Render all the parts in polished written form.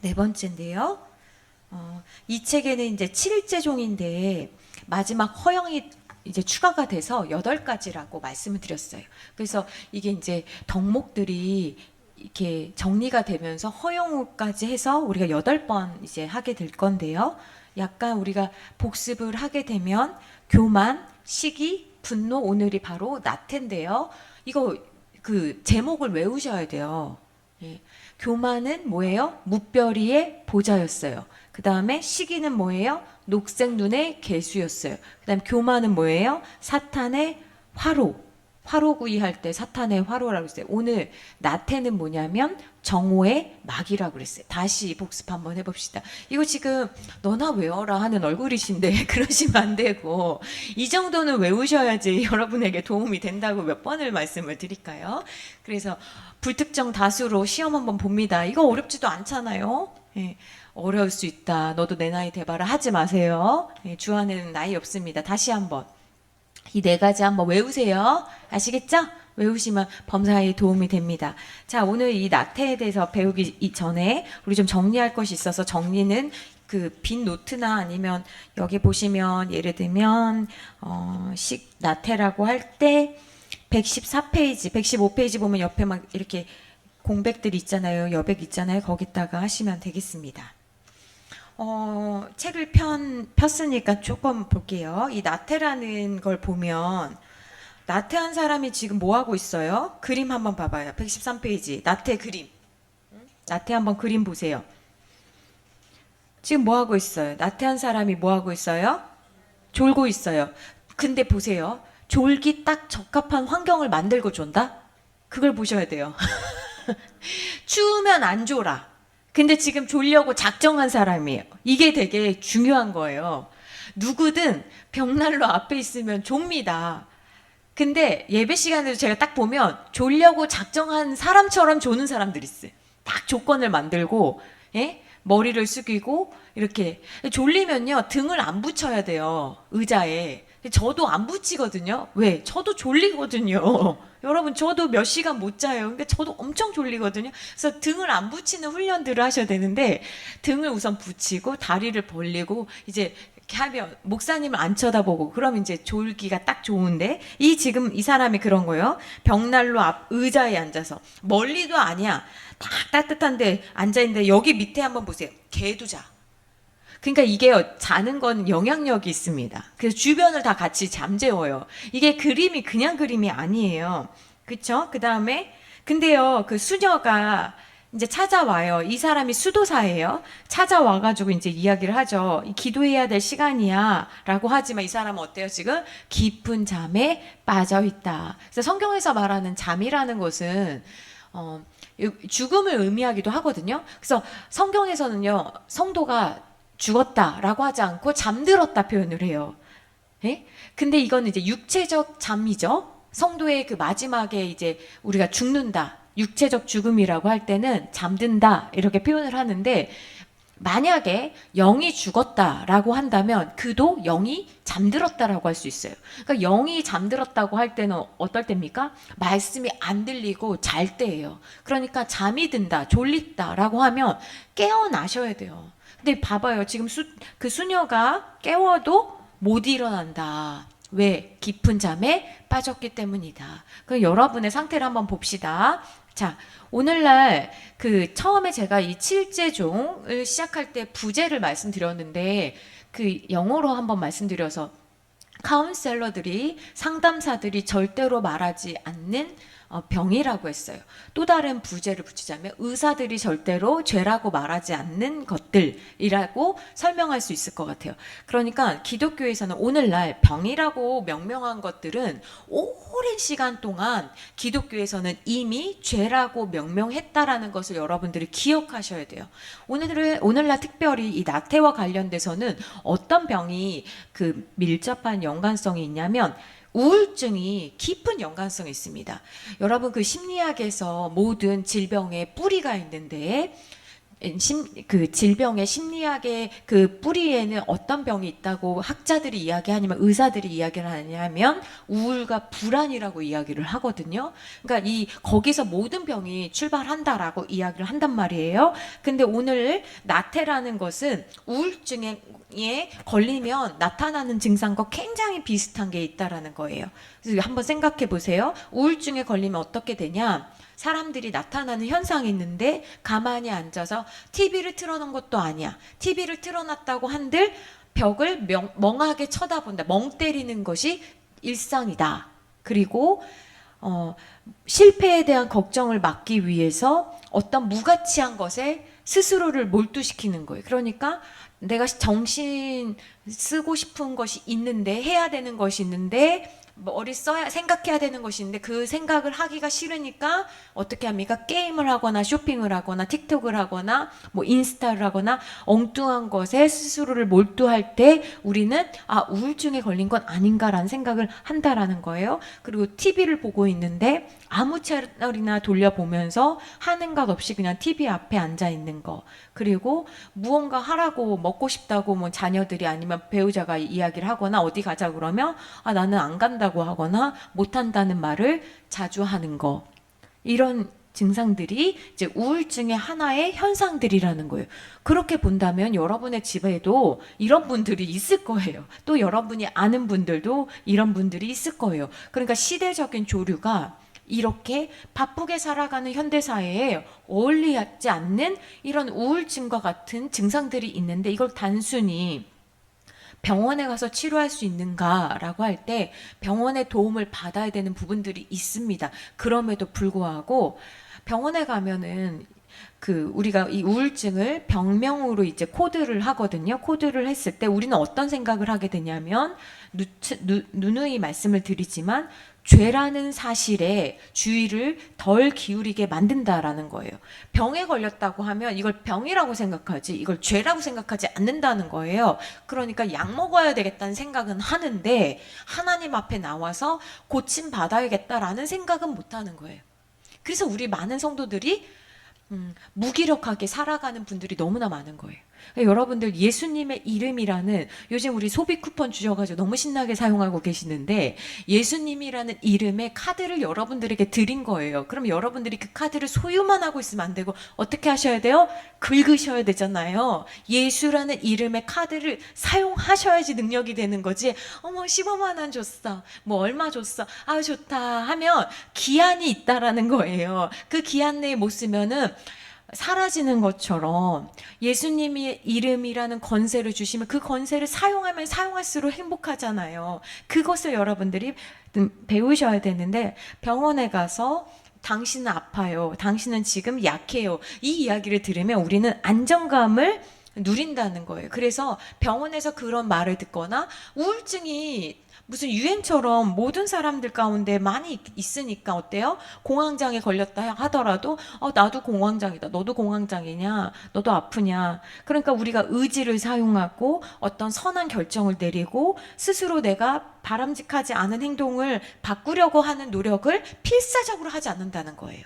네 번째인데요. 이 책에는 이제 7일째 종인데 마지막 허영이 이제 추가가 돼서 8가지라고 말씀을 드렸어요. 그래서 이게 이제 덕목들이 이렇게 정리가 되면서 허영우까지 해서 우리가 8번 이제 하게 될 건데요. 약간 우리가 복습을 하게 되면 교만, 시기, 분노, 오늘이 바로 나태인데요. 이거 그 제목을 외우셔야 돼요. 예. 교만은 뭐예요? 무별이의 보좌였어요. 그 다음에 시기는 뭐예요? 녹색 눈의 개수였어요. 그 다음 교만은 뭐예요? 사탄의 화로. 화로구이 할 때 사탄의 화로라고 했어요. 오늘 나태는 뭐냐면 정오의 막이라고 그랬어요. 다시 복습 한번 해봅시다. 이거 지금 너나 외워라 하는 얼굴이신데 그러시면 안 되고 이 정도는 외우셔야지 여러분에게 도움이 된다고 몇 번을 말씀을 드릴까요? 그래서 불특정 다수로 시험 한번 봅니다. 이거 어렵지도 않잖아요. 예, 어려울 수 있다. 너도 내 나이 대봐라 하지 마세요. 예, 주안에는 나이 없습니다. 다시 한번. 이 4가지 한번 외우세요. 아시겠죠? 외우시면 범사에 도움이 됩니다. 자, 오늘 이 나태에 대해서 배우기 전에 우리 좀 정리할 것이 있어서 정리는 그 빈 노트나 아니면 여기 보시면 예를 들면 나태라고 할 때 114페이지, 115페이지 보면 옆에 막 이렇게 공백들이 있잖아요. 여백 있잖아요. 거기다가 하시면 되겠습니다. 책을 폈으니까 조금 볼게요. 이 나태라는 걸 보면 나태한 사람이 지금 뭐 하고 있어요? 그림 한번 봐봐요. 113페이지 나태 그림. 나태 한번 그림 보세요. 지금 뭐 하고 있어요? 나태한 사람이 뭐 하고 있어요? 졸고 있어요. 근데 보세요. 졸기 딱 적합한 환경을 만들고 존다? 그걸 보셔야 돼요. 추우면 안 졸아. 근데 지금 졸려고 작정한 사람이에요. 이게 되게 중요한 거예요. 누구든 벽난로 앞에 있으면 좁니다. 근데 예배 시간에도 제가 딱 보면 졸려고 작정한 사람처럼 조는 사람들이 있어요. 딱 조건을 만들고, 예? 머리를 숙이고, 이렇게. 졸리면요, 등을 안 붙여야 돼요. 의자에. 저도 안 붙이거든요. 왜? 저도 졸리거든요. 여러분, 저도 몇 시간 못 자요. 그러니까 저도 엄청 졸리거든요. 그래서 등을 안 붙이는 훈련들을 하셔야 되는데, 등을 우선 붙이고, 다리를 벌리고, 이제 이렇게 하면, 목사님을 안 쳐다보고, 그럼 이제 졸기가 딱 좋은데, 지금 이 사람이 그런 거예요. 벽난로 앞 의자에 앉아서. 멀리도 아니야. 딱 따뜻한데 앉아있는데, 여기 밑에 한번 보세요. 개도 자. 그러니까 이게 자는 건 영향력이 있습니다. 그래서 주변을 다 같이 잠재워요. 이게 그림이 그냥 그림이 아니에요. 그쵸? 그 다음에 근데요, 그 수녀가 이제 찾아와요. 이 사람이 수도사예요. 찾아와가지고 이제 이야기를 하죠. 기도해야 될 시간이야. 라고 하지만 이 사람은 어때요? 지금 깊은 잠에 빠져 있다. 그래서 성경에서 말하는 잠이라는 것은 죽음을 의미하기도 하거든요. 그래서 성경에서는요, 성도가 죽었다라고 하지 않고 잠들었다 표현을 해요. 예? 근데 이거는 이제 육체적 잠이죠. 성도의 그 마지막에 이제 우리가 죽는다, 육체적 죽음이라고 할 때는 잠든다 이렇게 표현을 하는데, 만약에 영이 죽었다라고 한다면 그도 영이 잠들었다라고 할 수 있어요. 그러니까 영이 잠들었다고 할 때는 어떨 때입니까? 말씀이 안 들리고 잘 때예요. 그러니까 잠이 든다, 졸립다라고 하면 깨어나셔야 돼요. 근데 봐봐요. 지금 그 수녀가 깨워도 못 일어난다. 왜? 깊은 잠에 빠졌기 때문이다. 그럼 여러분의 상태를 한번 봅시다. 자, 오늘날 그 처음에 제가 이 칠제종을 시작할 때 부제를 말씀드렸는데, 그 영어로 한번 말씀드려서, 카운셀러들이, 상담사들이 절대로 말하지 않는 병이라고 했어요. 또 다른 부제를 붙이자면 의사들이 절대로 죄라고 말하지 않는 것들이라고 설명할 수 있을 것 같아요. 그러니까 기독교에서는 오늘날 병이라고 명명한 것들은 오랜 시간 동안 기독교에서는 이미 죄라고 명명했다라는 것을 여러분들이 기억하셔야 돼요. 오늘날 특별히 이 나태와 관련돼서는 어떤 병이 그 밀접한 연관성이 있냐면 우울증이 깊은 연관성이 있습니다. 여러분, 그 심리학에서 모든 질병의 뿌리가 있는데 그 질병의 심리학의 그 뿌리에는 어떤 병이 있다고 학자들이 이야기하냐면, 의사들이 이야기를 하냐면 우울과 불안이라고 이야기를 하거든요. 그러니까 거기서 모든 병이 출발한다라고 이야기를 한단 말이에요. 근데 오늘 나태라는 것은 우울증에 걸리면 나타나는 증상과 굉장히 비슷한 게 있다라는 거예요. 그래서 한번 생각해 보세요. 우울증에 걸리면 어떻게 되냐? 사람들이 나타나는 현상이 있는데 가만히 앉아서 TV를 틀어놓은 것도 아니야. TV를 틀어놨다고 한들 벽을 멍하게 쳐다본다. 멍 때리는 것이 일상이다. 그리고 실패에 대한 걱정을 막기 위해서 어떤 무가치한 것에 스스로를 몰두시키는 거예요. 그러니까 내가 정신 쓰고 싶은 것이 있는데, 해야 되는 것이 있는데, 머리 써야, 생각해야 되는 것이 있는데 그 생각을 하기가 싫으니까 어떻게 합니까? 게임을 하거나 쇼핑을 하거나 틱톡을 하거나 뭐 인스타를 하거나 엉뚱한 것에 스스로를 몰두할 때 우리는 우울증에 걸린 건 아닌가라는 생각을 한다라는 거예요. 그리고 TV를 보고 있는데 아무 채널이나 돌려보면서 하는 것 없이 그냥 TV 앞에 앉아 있는 거. 그리고 무언가 하라고, 먹고 싶다고 뭐 자녀들이 아니면 배우자가 이야기를 하거나 어디 가자 그러면 나는 안 간다고 하거나 못 한다는 말을 자주 하는 거. 이런 증상들이 이제 우울증의 하나의 현상들이라는 거예요. 그렇게 본다면 여러분의 집에도 이런 분들이 있을 거예요. 또 여러분이 아는 분들도 이런 분들이 있을 거예요. 그러니까 시대적인 조류가 이렇게 바쁘게 살아가는 현대사회에 어울리지 않는 이런 우울증과 같은 증상들이 있는데, 이걸 단순히 병원에 가서 치료할 수 있는가라고 할 때 병원의 도움을 받아야 되는 부분들이 있습니다. 그럼에도 불구하고 병원에 가면은 우리가 이 우울증을 병명으로 이제 코드를 하거든요. 코드를 했을 때 우리는 어떤 생각을 하게 되냐면, 누누이 말씀을 드리지만 죄라는 사실에 주의를 덜 기울이게 만든다라는 거예요. 병에 걸렸다고 하면 이걸 병이라고 생각하지 이걸 죄라고 생각하지 않는다는 거예요. 그러니까 약 먹어야 되겠다는 생각은 하는데 하나님 앞에 나와서 고침 받아야겠다라는 생각은 못 하는 거예요. 그래서 우리 많은 성도들이 무기력하게 살아가는 분들이 너무나 많은 거예요. 여러분들 예수님의 이름이라는, 요즘 우리 소비 쿠폰 주셔가지고 너무 신나게 사용하고 계시는데, 예수님이라는 이름의 카드를 여러분들에게 드린 거예요. 그럼 여러분들이 그 카드를 소유만 하고 있으면 안 되고 어떻게 하셔야 돼요? 긁으셔야 되잖아요. 예수라는 이름의 카드를 사용하셔야지 능력이 되는 거지. 15만 원 줬어, 뭐 얼마 줬어, 좋다 하면 기한이 있다라는 거예요. 그 기한 내에 못 쓰면은 사라지는 것처럼 예수님의 이름이라는 권세를 주시면 그 권세를 사용하면 사용할수록 행복하잖아요. 그것을 여러분들이 배우셔야 되는데, 병원에 가서 당신은 아파요, 당신은 지금 약해요, 이 이야기를 들으면 우리는 안정감을 누린다는 거예요. 그래서 병원에서 그런 말을 듣거나, 우울증이 무슨 유행처럼 모든 사람들 가운데 많이 있으니까 어때요? 공황장애 걸렸다 하더라도 나도 공황장이다, 너도 공황장애냐, 너도 아프냐. 그러니까 우리가 의지를 사용하고 어떤 선한 결정을 내리고 스스로 내가 바람직하지 않은 행동을 바꾸려고 하는 노력을 필사적으로 하지 않는다는 거예요.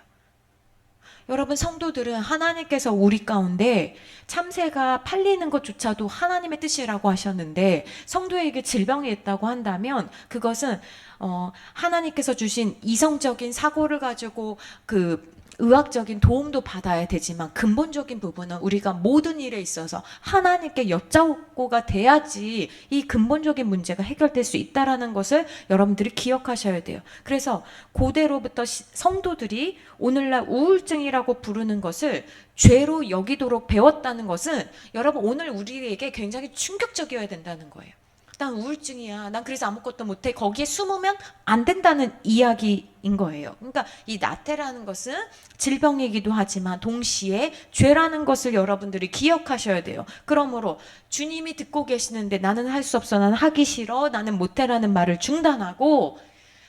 여러분 성도들은 하나님께서 우리 가운데 참새가 팔리는 것조차도 하나님의 뜻이라고 하셨는데, 성도에게 질병이 있다고 한다면 그것은 하나님께서 주신 이성적인 사고를 가지고 의학적인 도움도 받아야 되지만, 근본적인 부분은 우리가 모든 일에 있어서 하나님께 여짜오고가 돼야지 이 근본적인 문제가 해결될 수 있다라는 것을 여러분들이 기억하셔야 돼요. 그래서 고대로부터 성도들이 오늘날 우울증이라고 부르는 것을 죄로 여기도록 배웠다는 것은, 여러분 오늘 우리에게 굉장히 충격적이어야 된다는 거예요. 난 우울증이야, 난 그래서 아무것도 못해, 거기에 숨으면 안 된다는 이야기인 거예요. 그러니까 이 나태라는 것은 질병이기도 하지만 동시에 죄라는 것을 여러분들이 기억하셔야 돼요. 그러므로 주님이 듣고 계시는데 나는 할 수 없어, 나는 하기 싫어, 나는 못해라는 말을 중단하고,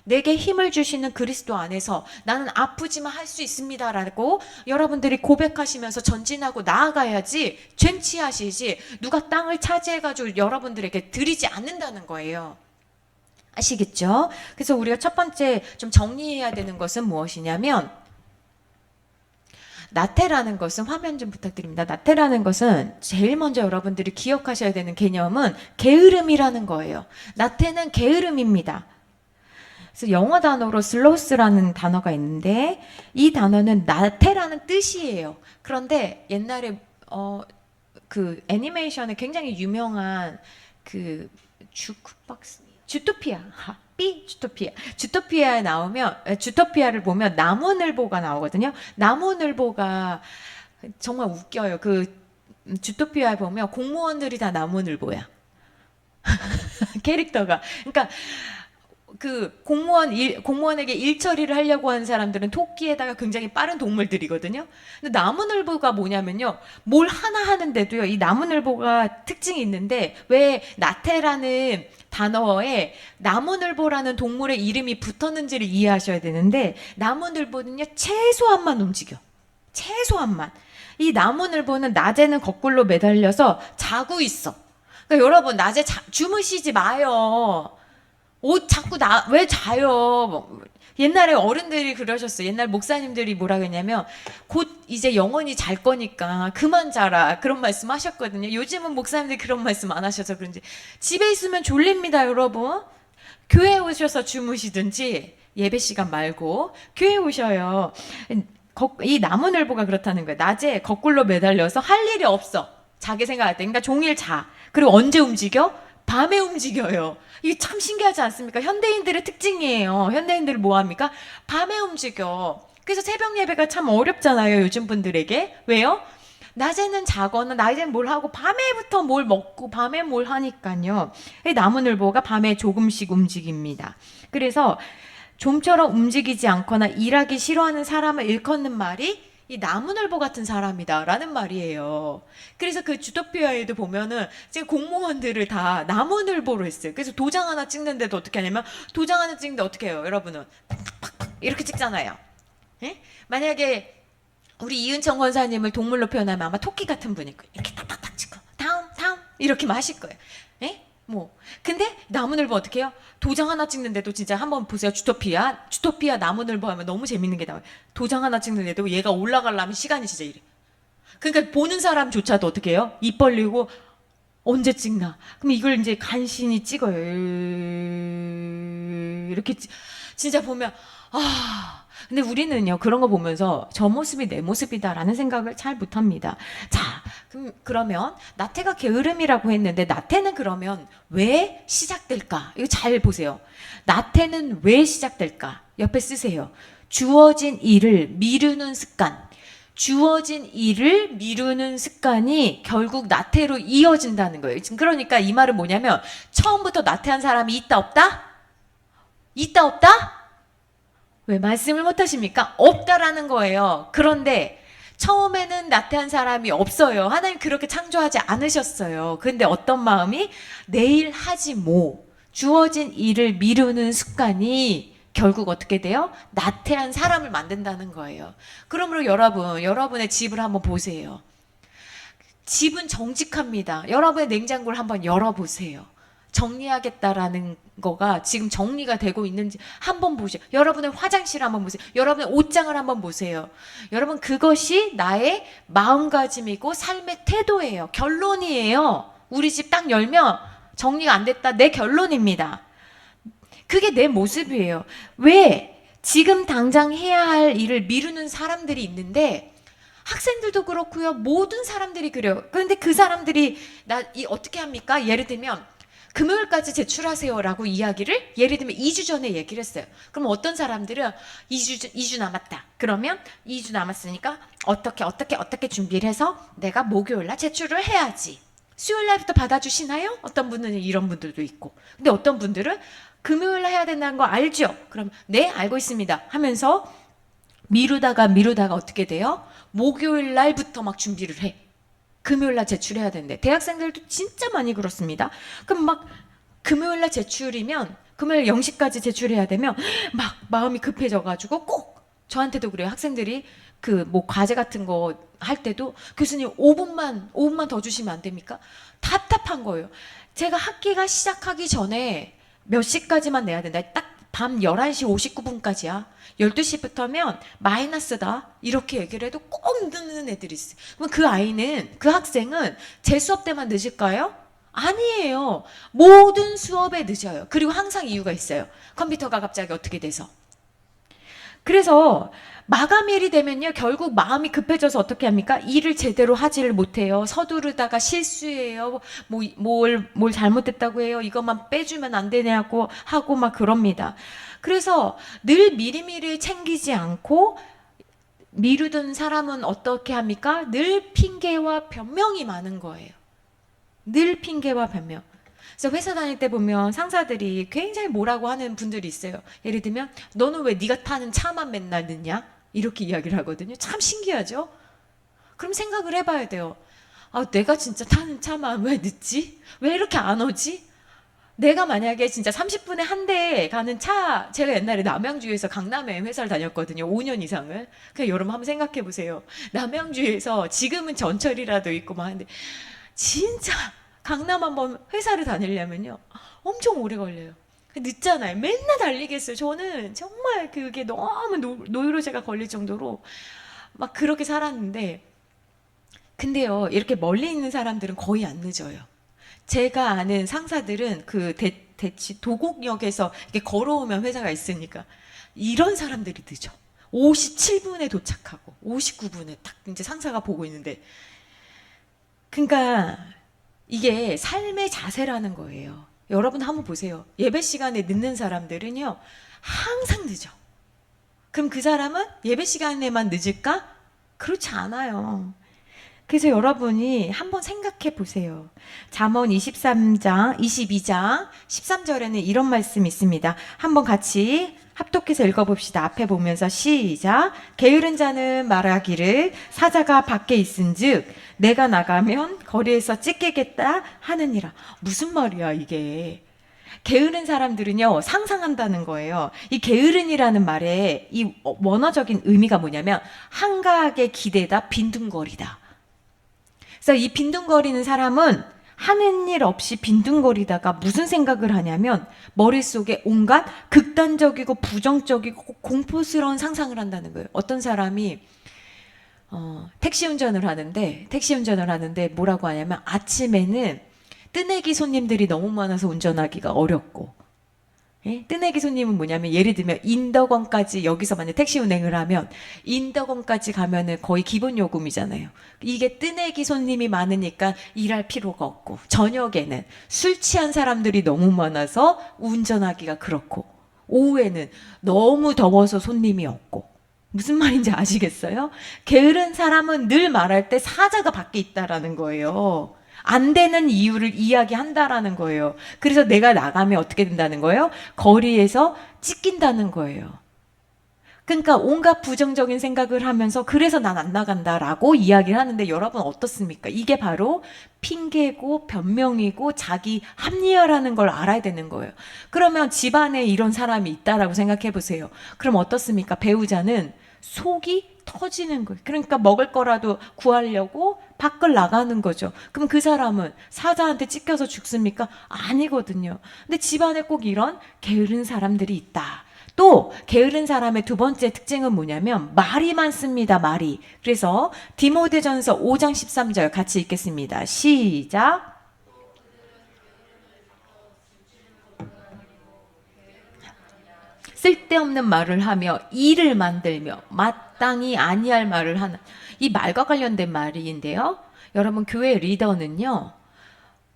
내게 힘을 주시는 그리스도 안에서 나는 아프지만 할 수 있습니다라고 여러분들이 고백하시면서 전진하고 나아가야지, 쟁취하시지 누가 땅을 차지해가지고 여러분들에게 드리지 않는다는 거예요. 아시겠죠? 그래서 우리가 첫 번째 좀 정리해야 되는 것은 무엇이냐면, 나태라는 것은 화면 좀 부탁드립니다. 나태라는 것은 제일 먼저 여러분들이 기억하셔야 되는 개념은 게으름이라는 거예요. 나태는 게으름입니다. 그래서 영어 단어로 슬로스라는 단어가 있는데 이 단어는 나태라는 뜻이에요. 그런데 옛날에 그 애니메이션에 굉장히 유명한 그 주크박스 주토피아 주토피아에 나오면 주토피아를 보면 나무늘보가 나오거든요. 나무늘보가 정말 웃겨요. 그 주토피아에 보면 공무원들이 다 나무늘보야. 캐릭터가. 그러니까 그 공무원에게 일 처리를 하려고 하는 사람들은 토끼에다가 굉장히 빠른 동물들이거든요. 근데 나무늘보가 뭐냐면요, 뭘 하나 하는데도요, 이 나무늘보가 특징이 있는데, 왜 나태라는 단어에 나무늘보라는 동물의 이름이 붙었는지를 이해하셔야 되는데, 나무늘보는요 최소한만 움직여. 최소한만. 이 나무늘보는 낮에는 거꾸로 매달려서 자고 있어. 그러니까 여러분, 낮에 주무시지 마요. 옷 자꾸 왜 자요? 옛날에 어른들이 그러셨어요. 옛날 목사님들이 뭐라 그랬냐면, 곧 이제 영원히 잘 거니까 그만 자라, 그런 말씀 하셨거든요. 요즘은 목사님들이 그런 말씀 안 하셔서 그런지 집에 있으면 졸립니다, 여러분. 교회 오셔서 주무시든지, 예배 시간 말고 교회 오셔요. 이 나무늘보가 그렇다는 거예요. 낮에 거꾸로 매달려서 할 일이 없어, 자기 생각할 때. 그러니까 종일 자. 그리고 언제 움직여? 밤에 움직여요. 이게 참 신기하지 않습니까? 현대인들의 특징이에요. 현대인들이 뭐 합니까? 밤에 움직여. 그래서 새벽 예배가 참 어렵잖아요, 요즘 분들에게. 왜요? 낮에는 자거나 낮에는 뭘 하고 밤에부터 뭘 먹고 밤에 뭘 하니까요. 나무늘보가 밤에 조금씩 움직입니다. 그래서 좀처럼 움직이지 않거나 일하기 싫어하는 사람을 일컫는 말이 이 나무늘보 같은 사람이다 라는 말이에요. 그래서 그 주토피아에도 보면은 지금 공무원들을 다 나무늘보로 했어요. 그래서 도장 하나 찍는데도 어떻게 하냐면, 도장 하나 찍는데 어떻게 해요, 여러분은? 팍팍팍 이렇게 찍잖아요. 예? 만약에 우리 이은청 권사님을 동물로 표현하면 아마 토끼 같은 분일 거예요. 이렇게 탁탁탁 찍고 다음 이렇게만 하실 거예요. 예? 근데 나무늘보 어떻게 해요? 도장 하나 찍는데도 진짜 한번 보세요. 주토피아 나무늘보 하면 너무 재밌는 게 나와요. 도장 하나 찍는데도 얘가 올라가려면 시간이 진짜 이래. 그러니까 보는 사람조차도 어떻게 해요? 입 벌리고 언제 찍나? 그럼 이걸 이제 간신히 찍어요. 이렇게 진짜 보면, 근데 우리는요, 그런 거 보면서 저 모습이 내 모습이다라는 생각을 잘 못합니다. 자, 그러면 나태가 게으름이라고 했는데, 나태는 그러면 왜 시작될까? 이거 잘 보세요. 나태는 왜 시작될까? 옆에 쓰세요. 주어진 일을 미루는 습관. 주어진 일을 미루는 습관이 결국 나태로 이어진다는 거예요. 지금 그러니까 이 말은 뭐냐면, 처음부터 나태한 사람이 있다 없다? 있다 없다? 왜 말씀을 못 하십니까? 없다라는 거예요. 그런데 처음에는 나태한 사람이 없어요. 하나님 그렇게 창조하지 않으셨어요. 근데 어떤 마음이? 내일 하지 뭐. 주어진 일을 미루는 습관이 결국 어떻게 돼요? 나태한 사람을 만든다는 거예요. 그러므로 여러분의 집을 한번 보세요. 집은 정직합니다. 여러분의 냉장고를 한번 열어보세요. 정리하겠다라는 거가 지금 정리가 되고 있는지 한번 보세요. 여러분의 화장실 한번 보세요. 여러분의 옷장을 한번 보세요. 여러분, 그것이 나의 마음가짐이고 삶의 태도예요. 결론이에요. 우리 집 딱 열면 정리가 안 됐다, 내 결론입니다. 그게 내 모습이에요. 왜? 지금 당장 해야 할 일을 미루는 사람들이 있는데, 학생들도 그렇고요. 모든 사람들이 그래요. 그런데 그 사람들이 어떻게 합니까? 예를 들면 금요일까지 제출하세요라고 이야기를 예를 들면 2주 전에 얘기를 했어요. 그럼 어떤 사람들은 2주 남았다. 그러면 2주 남았으니까 어떻게 준비를 해서 내가 목요일날 제출을 해야지. 수요일날부터 받아주시나요? 어떤 분은 이런 분들도 있고. 근데 어떤 분들은 금요일날 해야 된다는 거 알죠? 그럼 네, 알고 있습니다 하면서 미루다가 어떻게 돼요? 목요일날부터 막 준비를 해. 금요일날 제출해야 되는데, 대학생들도 진짜 많이 그렇습니다. 그럼 막 금요일날 제출이면 금요일 0시까지 제출해야 되면 막 마음이 급해져가지고, 꼭 저한테도 그래요. 학생들이 그 뭐 과제 같은 거 할 때도 교수님 5분만 더 주시면 안 됩니까? 답답한 거예요. 제가 학기가 시작하기 전에 몇 시까지만 내야 된다. 딱 밤 11시 59분까지야. 12시부터면 마이너스다. 이렇게 얘기를 해도 꼭 늦는 애들이 있어요. 그럼 그 아이는, 그 학생은 제 수업 때만 늦을까요? 아니에요. 모든 수업에 늦어요. 그리고 항상 이유가 있어요. 컴퓨터가 갑자기 어떻게 돼서. 그래서 마감일이 되면요, 결국 마음이 급해져서 어떻게 합니까? 일을 제대로 하지를 못해요. 서두르다가 실수해요. 뭘 잘못했다고 해요. 이것만 빼주면 안 되냐고 하고 막 그럽니다. 그래서 늘 미리미리 챙기지 않고 미루던 사람은 어떻게 합니까? 늘 핑계와 변명이 많은 거예요. 늘 핑계와 변명. 그래서 회사 다닐 때 보면 상사들이 굉장히 뭐라고 하는 분들이 있어요. 예를 들면 너는 왜 네가 타는 차만 맨날 늦냐? 이렇게 이야기를 하거든요. 참 신기하죠? 그럼 생각을 해봐야 돼요. 아, 내가 진짜 타는 차만 왜 늦지? 왜 이렇게 안 오지? 내가 만약에 진짜 30분에 한 대 가는 차, 제가 옛날에 남양주에서 강남에 회사를 다녔거든요. 5년 이상을. 그냥 여러분 한번 생각해 보세요. 남양주에서 지금은 전철이라도 있고 막 하는데 진짜 강남 한번 회사를 다니려면요 엄청 오래 걸려요. 늦잖아요. 맨날 달리겠어요. 저는 정말 그게 너무 노이로제가 걸릴 정도로 막 그렇게 살았는데, 근데요 이렇게 멀리 있는 사람들은 거의 안 늦어요. 제가 아는 상사들은 그 대치 도곡역에서 이렇게 걸어오면 회사가 있으니까 이런 사람들이 늦어. 57분에 도착하고 59분에 딱 이제 상사가 보고 있는데, 그러니까 이게 삶의 자세라는 거예요. 여러분 한번 보세요. 예배 시간에 늦는 사람들은요 항상 늦어. 그럼 그 사람은 예배 시간에만 늦을까? 그렇지 않아요. 그래서 여러분이 한번 생각해 보세요. 잠언 23장, 22장 13절에는 이런 말씀이 있습니다. 한번 같이 합독해서 읽어봅시다. 앞에 보면서 시작. 게으른 자는 말하기를 사자가 밖에 있은즉 내가 나가면 거리에서 찢기겠다 하느니라. 무슨 말이야 이게. 게으른 사람들은요 상상한다는 거예요. 이 게으른이라는 말의 이 원어적인 의미가 뭐냐면 한가하게 기대다, 빈둥거리다. 그래서 이 빈둥거리는 사람은 하는 일 없이 빈둥거리다가 무슨 생각을 하냐면 머릿속에 온갖 극단적이고 부정적이고 공포스러운 상상을 한다는 거예요. 어떤 사람이 택시 운전을 하는데 뭐라고 하냐면 아침에는 뜨내기 손님들이 너무 많아서 운전하기가 어렵고, 예? 뜨내기 손님은 뭐냐면 예를 들면 인덕원까지, 여기서 만약 택시 운행을 하면 인덕원까지 가면은 거의 기본 요금이잖아요. 이게 뜨내기 손님이 많으니까 일할 필요가 없고, 저녁에는 술 취한 사람들이 너무 많아서 운전하기가 그렇고, 오후에는 너무 더워서 손님이 없고. 무슨 말인지 아시겠어요? 게으른 사람은 늘 말할 때 사자가 밖에 있다라는 거예요. 안 되는 이유를 이야기한다라는 거예요. 그래서 내가 나가면 어떻게 된다는 거예요? 거리에서 찢긴다는 거예요. 그러니까 온갖 부정적인 생각을 하면서 그래서 난 안 나간다라고 이야기를 하는데, 여러분 어떻습니까? 이게 바로 핑계고 변명이고 자기 합리화라는 걸 알아야 되는 거예요. 그러면 집안에 이런 사람이 있다라고 생각해 보세요. 그럼 어떻습니까? 배우자는 속이 터지는 거예요. 그러니까 먹을 거라도 구하려고 밖을 나가는 거죠. 그럼 그 사람은 사자한테 찢겨서 죽습니까? 아니거든요. 근데 집안에 꼭 이런 게으른 사람들이 있다. 또 게으른 사람의 두 번째 특징은 뭐냐면 말이 많습니다. 말이. 그래서 디모데전서 5장 13절 같이 읽겠습니다. 시작. 쓸데없는 말을 하며 일을 만들며 마땅히 아니할 말을 하는, 이 말과 관련된 말인데요. 여러분 교회 리더는요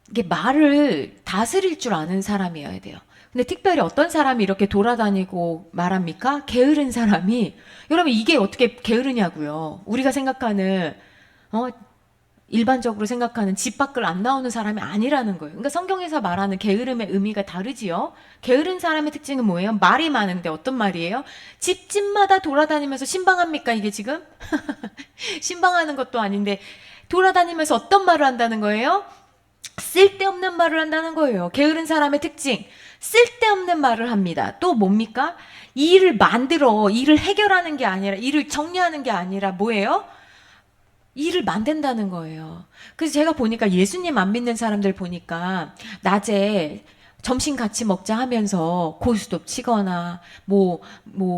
이게 말을 다스릴 줄 아는 사람이어야 돼요. 근데 특별히 어떤 사람이 이렇게 돌아다니고 말합니까? 게으른 사람이. 여러분 이게 어떻게 게으르냐고요. 우리가 생각하는 일반적으로 생각하는 집 밖을 안 나오는 사람이 아니라는 거예요. 그러니까 성경에서 말하는 게으름의 의미가 다르지요. 게으른 사람의 특징은 뭐예요? 말이 많은데 어떤 말이에요? 집집마다 돌아다니면서 신방합니까 이게 지금? 신방하는 것도 아닌데 돌아다니면서 어떤 말을 한다는 거예요? 쓸데없는 말을 한다는 거예요. 게으른 사람의 특징, 쓸데없는 말을 합니다. 또 뭡니까? 일을 만들어, 일을 해결하는 게 아니라, 일을 정리하는 게 아니라 뭐예요? 일을 만든다는 거예요. 그래서 제가 보니까 예수님 안 믿는 사람들 보니까 낮에 점심 같이 먹자 하면서 고스톱 치거나 뭐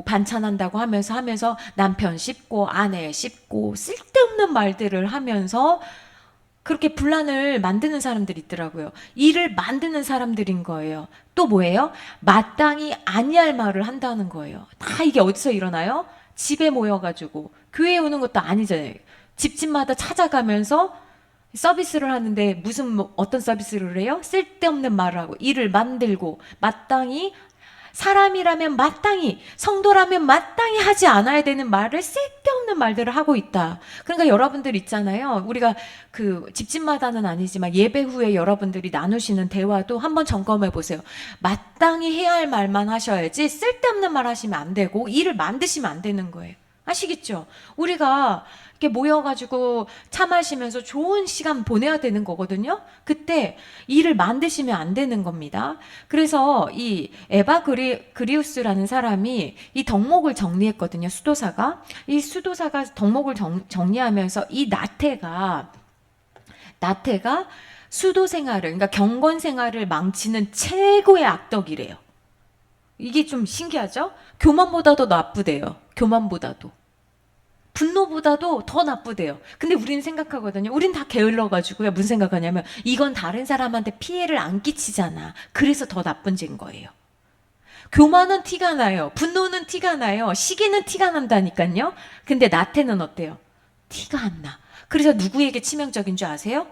반찬한다고 하면서 남편 씹고 아내 씹고 쓸데없는 말들을 하면서 그렇게 분란을 만드는 사람들이 있더라고요. 일을 만드는 사람들인 거예요. 또 뭐예요? 마땅히 아니할 말을 한다는 거예요. 다 이게 어디서 일어나요? 집에 모여가지고 교회에 오는 것도 아니잖아요. 집집마다 찾아가면서 서비스를 하는데 어떤 서비스를 해요? 쓸데없는 말을 하고 일을 만들고 마땅히 사람이라면 마땅히 성도라면 마땅히 하지 않아야 되는 말을 쓸데없는 말들을 하고 있다. 그러니까 여러분들 있잖아요. 우리가 그 집집마다는 아니지만 예배 후에 여러분들이 나누시는 대화도 한번 점검해 보세요. 마땅히 해야 할 말만 하셔야지 쓸데없는 말 하시면 안 되고 일을 만드시면 안 되는 거예요. 아시겠죠? 우리가 이렇게 모여가지고 차 마시면서 좋은 시간 보내야 되는 거거든요. 그때 일을 만드시면 안 되는 겁니다. 그래서 이 에바 그리우스라는 사람이 이 덕목을 정리했거든요. 수도사가. 이 수도사가 덕목을 정리하면서 이 나태가 수도 생활을, 그러니까 경건 생활을 망치는 최고의 악덕이래요. 이게 좀 신기하죠? 교만보다도 나쁘대요. 교만보다도. 분노보다도 더 나쁘대요. 근데 우리는 생각하거든요. 우린 다 게을러가지고요. 무슨 생각하냐면 이건 다른 사람한테 피해를 안 끼치잖아. 그래서 더 나쁜 죄인 거예요. 교만은 티가 나요. 분노는 티가 나요. 시기는 티가 난다니까요. 근데 나태는 어때요? 티가 안 나. 그래서 누구에게 치명적인 줄 아세요?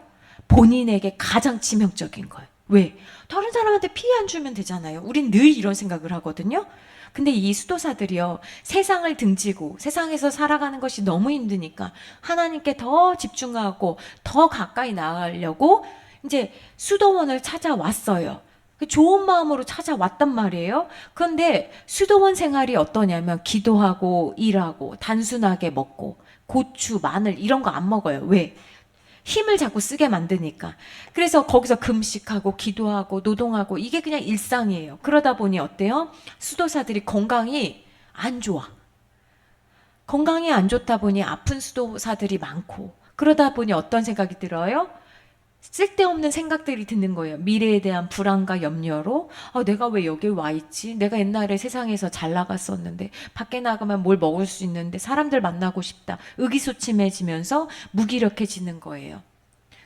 본인에게 가장 치명적인 거예요. 왜? 다른 사람한테 피해 안 주면 되잖아요. 우린 늘 이런 생각을 하거든요. 근데 이 수도사들이요, 세상을 등지고 세상에서 살아가는 것이 너무 힘드니까 하나님께 더 집중하고 더 가까이 나가려고 이제 수도원을 찾아왔어요. 좋은 마음으로 찾아왔단 말이에요. 그런데 수도원 생활이 어떠냐면 기도하고 일하고 단순하게 먹고 고추, 마늘 이런 거 안 먹어요. 왜? 힘을 자꾸 쓰게 만드니까. 그래서 거기서 금식하고 기도하고 노동하고 이게 그냥 일상이에요. 그러다 보니 어때요? 수도사들이 건강이 안 좋아. 건강이 안 좋다 보니 아픈 수도사들이 많고, 그러다 보니 어떤 생각이 들어요? 쓸데없는 생각들이 드는 거예요. 미래에 대한 불안과 염려로 내가 왜 여기 와 있지? 내가 옛날에 세상에서 잘 나갔었는데 밖에 나가면 뭘 먹을 수 있는데 사람들 만나고 싶다. 의기소침해지면서 무기력해지는 거예요.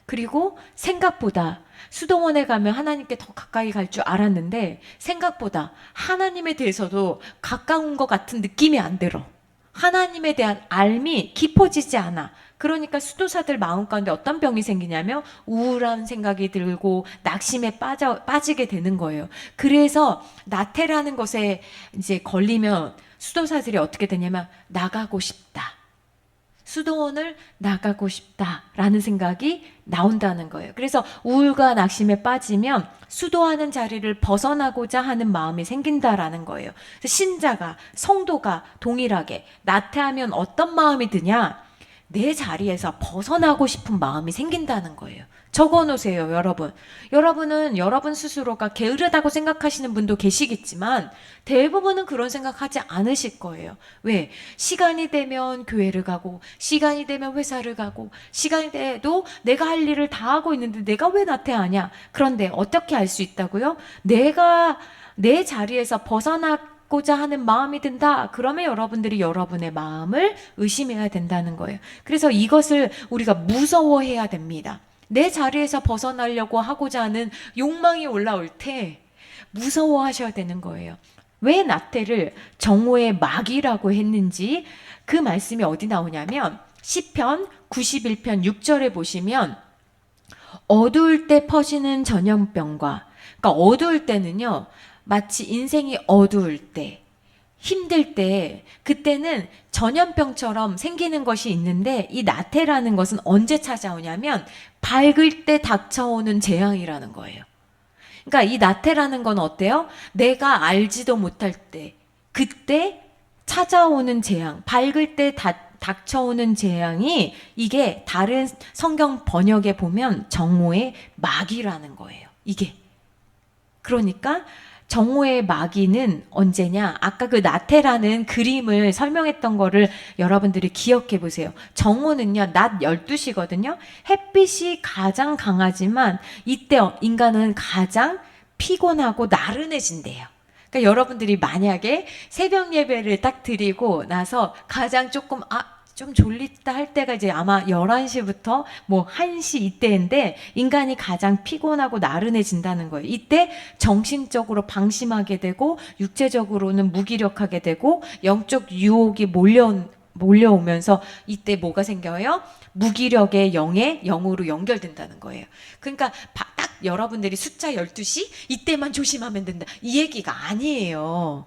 그리고 생각보다 수도원에 가면 하나님께 더 가까이 갈 줄 알았는데 생각보다 하나님에 대해서도 가까운 것 같은 느낌이 안 들어. 하나님에 대한 알미 깊어지지 않아. 그러니까 수도사들 마음 가운데 어떤 병이 생기냐면 우울한 생각이 들고 낙심에 빠지게 되는 거예요. 그래서 나태라는 것에 이제 걸리면 수도사들이 어떻게 되냐면 나가고 싶다. 수도원을 나가고 싶다라는 생각이 나온다는 거예요. 그래서 우울과 낙심에 빠지면 수도하는 자리를 벗어나고자 하는 마음이 생긴다라는 거예요. 신자가, 성도가 동일하게 나태하면 어떤 마음이 드냐? 내 자리에서 벗어나고 싶은 마음이 생긴다는 거예요. 적어 놓으세요, 여러분. 여러분은 여러분 스스로가 게으르다고 생각하시는 분도 계시겠지만 대부분은 그런 생각하지 않으실 거예요. 왜? 시간이 되면 교회를 가고 시간이 되면 회사를 가고 시간이 돼도 내가 할 일을 다 하고 있는데 내가 왜 나태하냐? 그런데 어떻게 알 수 있다고요? 내가 내 자리에서 벗어나고자 하는 마음이 든다. 그러면 여러분들이 여러분의 마음을 의심해야 된다는 거예요. 그래서 이것을 우리가 무서워해야 됩니다. 내 자리에서 벗어나려고 하고자 하는 욕망이 올라올 때 무서워하셔야 되는 거예요. 왜 나태를 정오의 마귀라고 했는지 그 말씀이 어디 나오냐면 시편 91편 6절에 보시면 어두울 때 퍼지는 전염병과, 그러니까 어두울 때는요 마치 인생이 어두울 때 힘들 때 그때는 전염병처럼 생기는 것이 있는데 이 나태라는 것은 언제 찾아오냐면 밝을 때 닥쳐오는 재앙이라는 거예요. 그러니까 이 나태라는 건 어때요? 내가 알지도 못할 때 그때 찾아오는 재앙, 밝을 때 닥쳐오는 재앙이 이게 다른 성경 번역에 보면 정오의 마귀라는 거예요. 이게. 그러니까 정오의 마귀는 언제냐? 아까 그 나태라는 그림을 설명했던 거를 여러분들이 기억해 보세요. 정오는요, 낮 12시거든요. 햇빛이 가장 강하지만 이때 인간은 가장 피곤하고 나른해진대요. 그러니까 여러분들이 만약에 새벽 예배를 딱 드리고 나서 가장 조금 좀 졸리다 할 때가 이제 아마 11시부터 뭐 1시 이때인데 인간이 가장 피곤하고 나른해진다는 거예요. 이때 정신적으로 방심하게 되고 육체적으로는 무기력하게 되고 영적 유혹이 몰려오면서 이때 뭐가 생겨요? 무기력의 영으로 연결된다는 거예요. 그러니까 딱 여러분들이 숫자 12시 이때만 조심하면 된다. 이 얘기가 아니에요.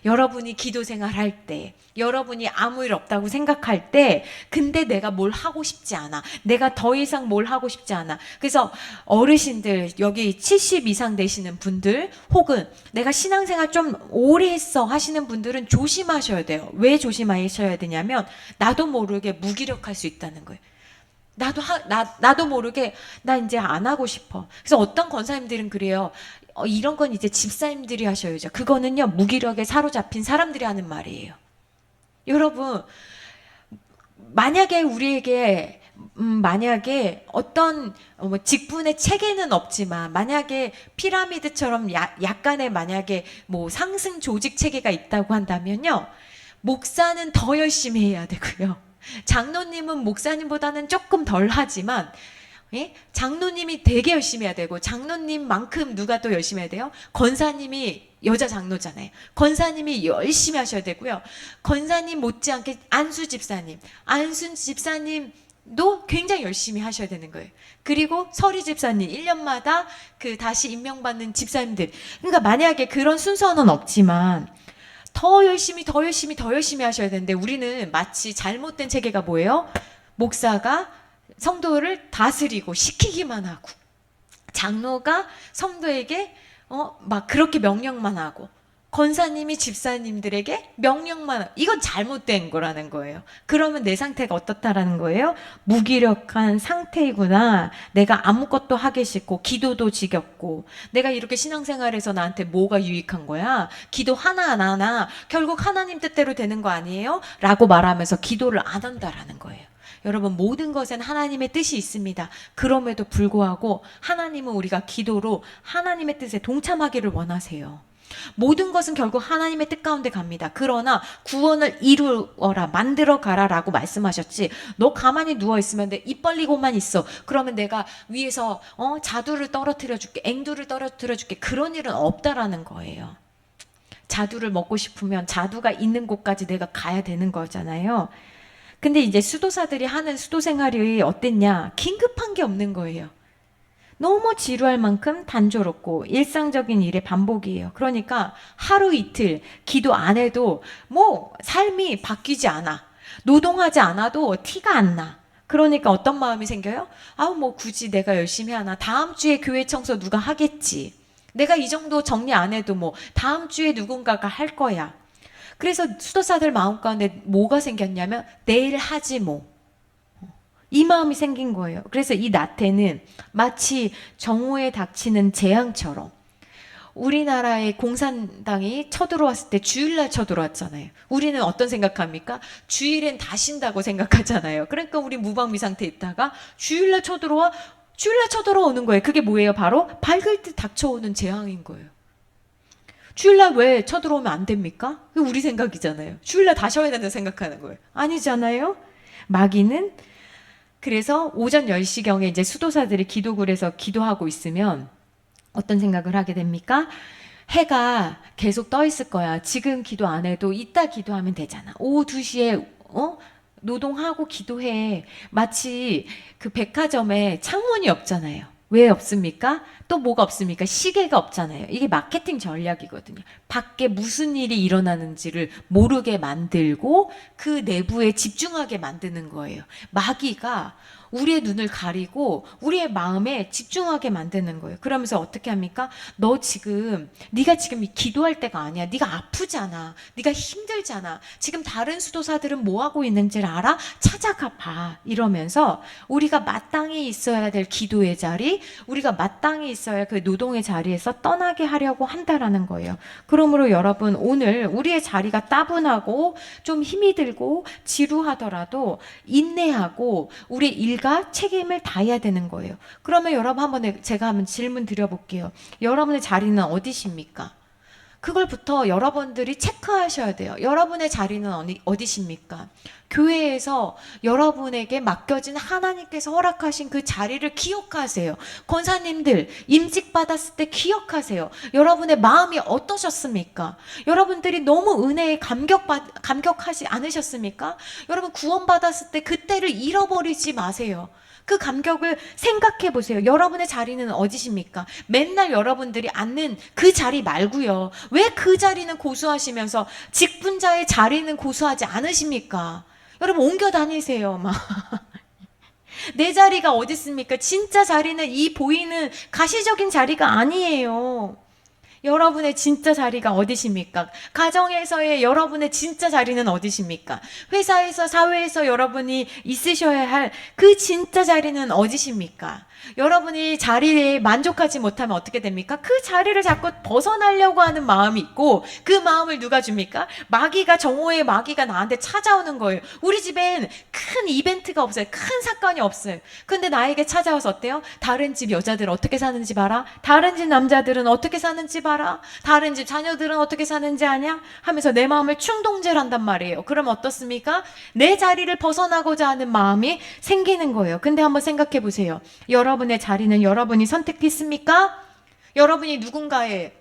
여러분이 기도 생활할 때, 여러분이 아무 일 없다고 생각할 때, 근데 내가 뭘 하고 싶지 않아. 내가 더 이상 뭘 하고 싶지 않아. 그래서 어르신들, 여기 70 이상 되시는 분들, 혹은 내가 신앙생활 좀 오래 했어 하시는 분들은 조심하셔야 돼요. 왜 조심하셔야 되냐면, 나도 모르게 무기력할 수 있다는 거예요. 나도 모르게 나 이제 안 하고 싶어. 그래서 어떤 권사님들은 그래요. 이런 건 이제 집사님들이 하셔야죠. 그거는요, 무기력에 사로잡힌 사람들이 하는 말이에요. 여러분, 만약에 우리에게 만약에 어떤 직분의 체계는 없지만 만약에 피라미드처럼 약간의 만약에 뭐 상승 조직 체계가 있다고 한다면요, 목사는 더 열심히 해야 되고요. 장로님은 목사님보다는 조금 덜 하지만, 예? 장로님이 되게 열심히 해야 되고, 장로님만큼 누가 또 열심히 해야 돼요? 권사님이 여자 장로잖아요. 권사님이 열심히 하셔야 되고요. 권사님 못지않게 안수 집사님도 굉장히 열심히 하셔야 되는 거예요. 그리고 서리 집사님 1년마다 그 다시 임명받는 집사님들. 그러니까 만약에 그런 순서는 없지만 더 열심히 하셔야 되는데, 우리는 마치 잘못된 체계가 뭐예요? 목사가 성도를 다스리고 시키기만 하고, 장로가 성도에게 막 그렇게 명령만 하고, 권사님이 집사님들에게 명령만 하고, 이건 잘못된 거라는 거예요. 그러면 내 상태가 어떻다라는 거예요? 무기력한 상태이구나. 내가 아무것도 하기 싫고 기도도 지겹고, 내가 이렇게 신앙생활에서 나한테 뭐가 유익한 거야? 기도 하나 안 하나 결국 하나님 뜻대로 되는 거 아니에요? 라고 말하면서 기도를 안 한다라는 거예요. 여러분, 모든 것엔 하나님의 뜻이 있습니다. 그럼에도 불구하고 하나님은 우리가 기도로 하나님의 뜻에 동참하기를 원하세요. 모든 것은 결국 하나님의 뜻 가운데 갑니다. 그러나 구원을 이루어라, 만들어 가라 라고 말씀하셨지, 너 가만히 누워있으면 돼, 입 벌리고만 있어, 그러면 내가 위에서 자두를 떨어뜨려 줄게, 앵두를 떨어뜨려 줄게, 그런 일은 없다라는 거예요. 자두를 먹고 싶으면 자두가 있는 곳까지 내가 가야 되는 거잖아요. 근데 이제 수도사들이 하는 수도 생활이 어땠냐? 긴급한 게 없는 거예요. 너무 지루할 만큼 단조롭고 일상적인 일의 반복이에요. 그러니까 하루 이틀 기도 안 해도 뭐 삶이 바뀌지 않아. 노동하지 않아도 티가 안 나. 그러니까 어떤 마음이 생겨요? 뭐 굳이 내가 열심히 하나? 다음 주에 교회 청소 누가 하겠지. 내가 이 정도 정리 안 해도 뭐 다음 주에 누군가가 할 거야. 그래서 수도사들 마음 가운데 뭐가 생겼냐면, 내일 하지 뭐. 이 마음이 생긴 거예요. 그래서 이 나태는 마치 정오에 닥치는 재앙처럼, 우리나라의 공산당이 쳐들어왔을 때 주일날 쳐들어왔잖아요. 우리는 어떤 생각합니까? 주일엔 다 쉰다고 생각하잖아요. 그러니까 우리 무방비 상태에 있다가 주일날 쳐들어오는 거예요. 그게 뭐예요? 바로 밝을 때 닥쳐오는 재앙인 거예요. 주일날 왜 쳐들어오면 안 됩니까? 그게 우리 생각이잖아요. 주일날 다 쉬어야 된다고 생각하는 거예요. 아니잖아요. 마귀는 그래서 오전 10시경에 이제 수도사들이 기도굴에서 기도하고 있으면 어떤 생각을 하게 됩니까? 해가 계속 떠 있을 거야. 지금 기도 안 해도 이따 기도하면 되잖아. 오후 2시에 노동하고 기도해. 마치 그 백화점에 창문이 없잖아요. 왜 없습니까? 또 뭐가 없습니까? 시계가 없잖아요. 이게 마케팅 전략이거든요. 밖에 무슨 일이 일어나는지를 모르게 만들고 그 내부에 집중하게 만드는 거예요. 마귀가 우리의 눈을 가리고 우리의 마음에 집중하게 만드는 거예요. 그러면서 어떻게 합니까? 네가 지금 기도할 때가 아니야. 네가 아프잖아. 네가 힘들잖아. 지금 다른 수도사들은 뭐 하고 있는지를 알아? 찾아가 봐. 이러면서 우리가 마땅히 있어야 될 기도의 자리, 우리가 마땅히 있어야 할 그 노동의 자리에서 떠나게 하려고 한다라는 거예요. 그러므로 여러분, 오늘 우리의 자리가 따분하고 좀 힘이 들고 지루하더라도 인내하고 우리의 일 우리가 책임을 다해야 되는 거예요. 그러면 여러분 제가 한번 질문 드려볼게요. 여러분의 자리는 어디십니까? 그걸부터 여러분들이 체크하셔야 돼요. 여러분의 자리는 어디십니까? 교회에서 여러분에게 맡겨진 하나님께서 허락하신 그 자리를 기억하세요. 권사님들 임직 받았을 때 기억하세요. 여러분의 마음이 어떠셨습니까? 여러분들이 너무 은혜에 감격하지 않으셨습니까? 여러분 구원 받았을 때 그때를 잃어버리지 마세요. 그 감격을 생각해 보세요. 여러분의 자리는 어디십니까? 맨날 여러분들이 앉는 그 자리 말고요. 왜 그 자리는 고수하시면서 직분자의 자리는 고수하지 않으십니까? 여러분 옮겨 다니세요. 막. 내 자리가 어디 있습니까? 진짜 자리는 이 보이는 가시적인 자리가 아니에요. 여러분의 진짜 자리가 어디십니까? 가정에서의 여러분의 진짜 자리는 어디십니까? 회사에서, 사회에서 여러분이 있으셔야 할 그 진짜 자리는 어디십니까? 여러분이 자리에 만족하지 못하면 어떻게 됩니까? 그 자리를 자꾸 벗어나려고 하는 마음이 있고, 그 마음을 누가 줍니까? 정오의 마귀가 나한테 찾아오는 거예요. 우리 집엔 큰 이벤트가 없어요. 큰 사건이 없어요. 근데 나에게 찾아와서 어때요? 다른 집 여자들은 어떻게 사는지 봐라. 다른 집 남자들은 어떻게 사는지 봐라. 다른 집 자녀들은 어떻게 사는지 아냐? 하면서 내 마음을 충동질 한단 말이에요. 그럼 어떻습니까? 내 자리를 벗어나고자 하는 마음이 생기는 거예요. 근데 한번 생각해 보세요. 여러분의 자리는 여러분이 선택했습니까? 여러분이 누군가의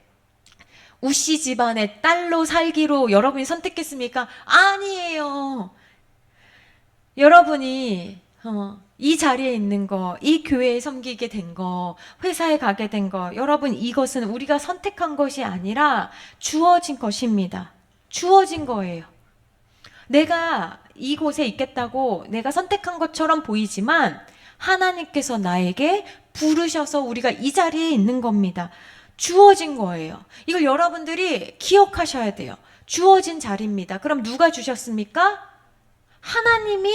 우씨 집안의 딸로 살기로 여러분이 선택했습니까? 아니에요. 여러분이 이 자리에 있는 거, 이 교회에 섬기게 된 거, 회사에 가게 된 거, 여러분 이것은 우리가 선택한 것이 아니라 주어진 것입니다. 주어진 거예요. 내가 이곳에 있겠다고 내가 선택한 것처럼 보이지만 하나님께서 나에게 부르셔서 우리가 이 자리에 있는 겁니다. 주어진 거예요. 이걸 여러분들이 기억하셔야 돼요. 주어진 자리입니다. 그럼 누가 주셨습니까? 하나님이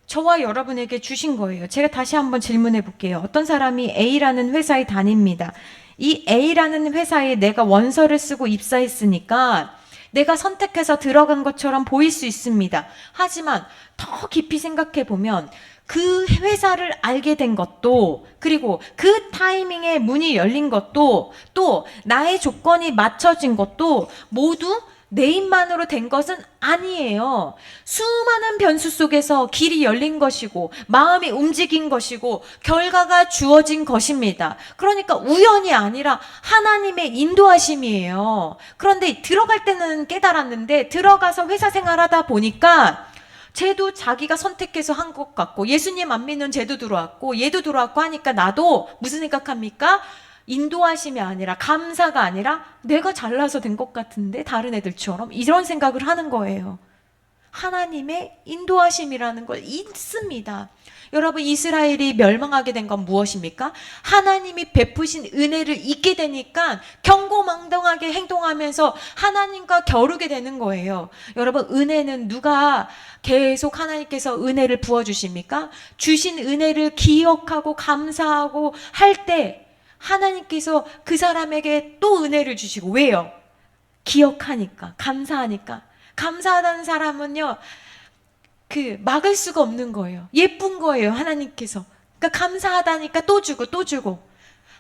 저와 여러분에게 주신 거예요. 제가 다시 한번 질문해 볼게요. 어떤 사람이 A라는 회사에 다닙니다. 이 A라는 회사에 내가 원서를 쓰고 입사했으니까 내가 선택해서 들어간 것처럼 보일 수 있습니다. 하지만 더 깊이 생각해 보면 그 회사를 알게 된 것도, 그리고 그 타이밍에 문이 열린 것도, 또 나의 조건이 맞춰진 것도 모두 내 힘만으로 된 것은 아니에요. 수많은 변수 속에서 길이 열린 것이고 마음이 움직인 것이고 결과가 주어진 것입니다. 그러니까 우연이 아니라 하나님의 인도하심이에요. 그런데 들어갈 때는 깨달았는데 들어가서 회사 생활하다 보니까 쟤도 자기가 선택해서 한 것 같고 예수님 안 믿는 쟤도 들어왔고 얘도 들어왔고 하니까 나도 무슨 생각합니까? 인도하심이 아니라, 감사가 아니라 내가 잘나서 된 것 같은데 다른 애들처럼, 이런 생각을 하는 거예요. 하나님의 인도하심이라는 걸 잊습니다. 여러분, 이스라엘이 멸망하게 된 건 무엇입니까? 하나님이 베푸신 은혜를 잊게 되니까 경고망동하게 행동하면서 하나님과 겨루게 되는 거예요. 여러분, 은혜는 누가 계속 하나님께서 은혜를 부어주십니까? 주신 은혜를 기억하고 감사하고 할 때 하나님께서 그 사람에게 또 은혜를 주시고, 왜요? 기억하니까, 감사하니까. 감사하다는 사람은요, 막을 수가 없는 거예요. 예쁜 거예요, 하나님께서. 그러니까 감사하다니까 또 주고 또 주고.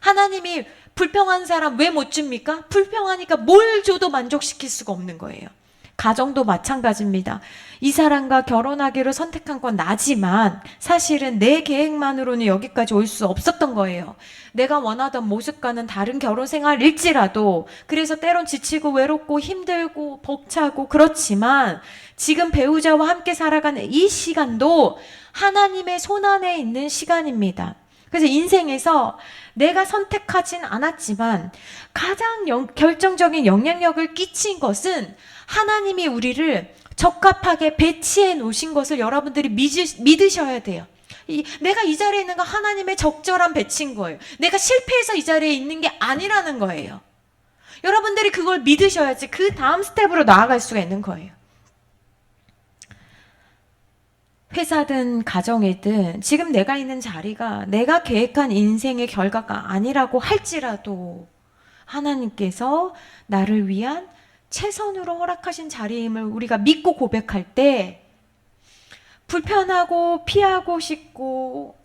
하나님이 불평한 사람 왜 못 줍니까? 불평하니까 뭘 줘도 만족시킬 수가 없는 거예요. 가정도 마찬가지입니다. 이 사람과 결혼하기로 선택한 건 나지만 사실은 내 계획만으로는 여기까지 올 수 없었던 거예요. 내가 원하던 모습과는 다른 결혼 생활일지라도, 그래서 때론 지치고 외롭고 힘들고 벅차고 그렇지만 지금 배우자와 함께 살아가는 이 시간도 하나님의 손안에 있는 시간입니다. 그래서 인생에서 내가 선택하진 않았지만 가장 결정적인 영향력을 끼친 것은 하나님이 우리를 적합하게 배치해 놓으신 것을 여러분들이 믿으셔야 돼요. 내가 이 자리에 있는 건 하나님의 적절한 배치인 거예요. 내가 실패해서 이 자리에 있는 게 아니라는 거예요. 여러분들이 그걸 믿으셔야지 그 다음 스텝으로 나아갈 수가 있는 거예요. 회사든 가정이든 지금 내가 있는 자리가 내가 계획한 인생의 결과가 아니라고 할지라도 하나님께서 나를 위한 최선으로 허락하신 자리임을 우리가 믿고 고백할 때, 불편하고 피하고 싶고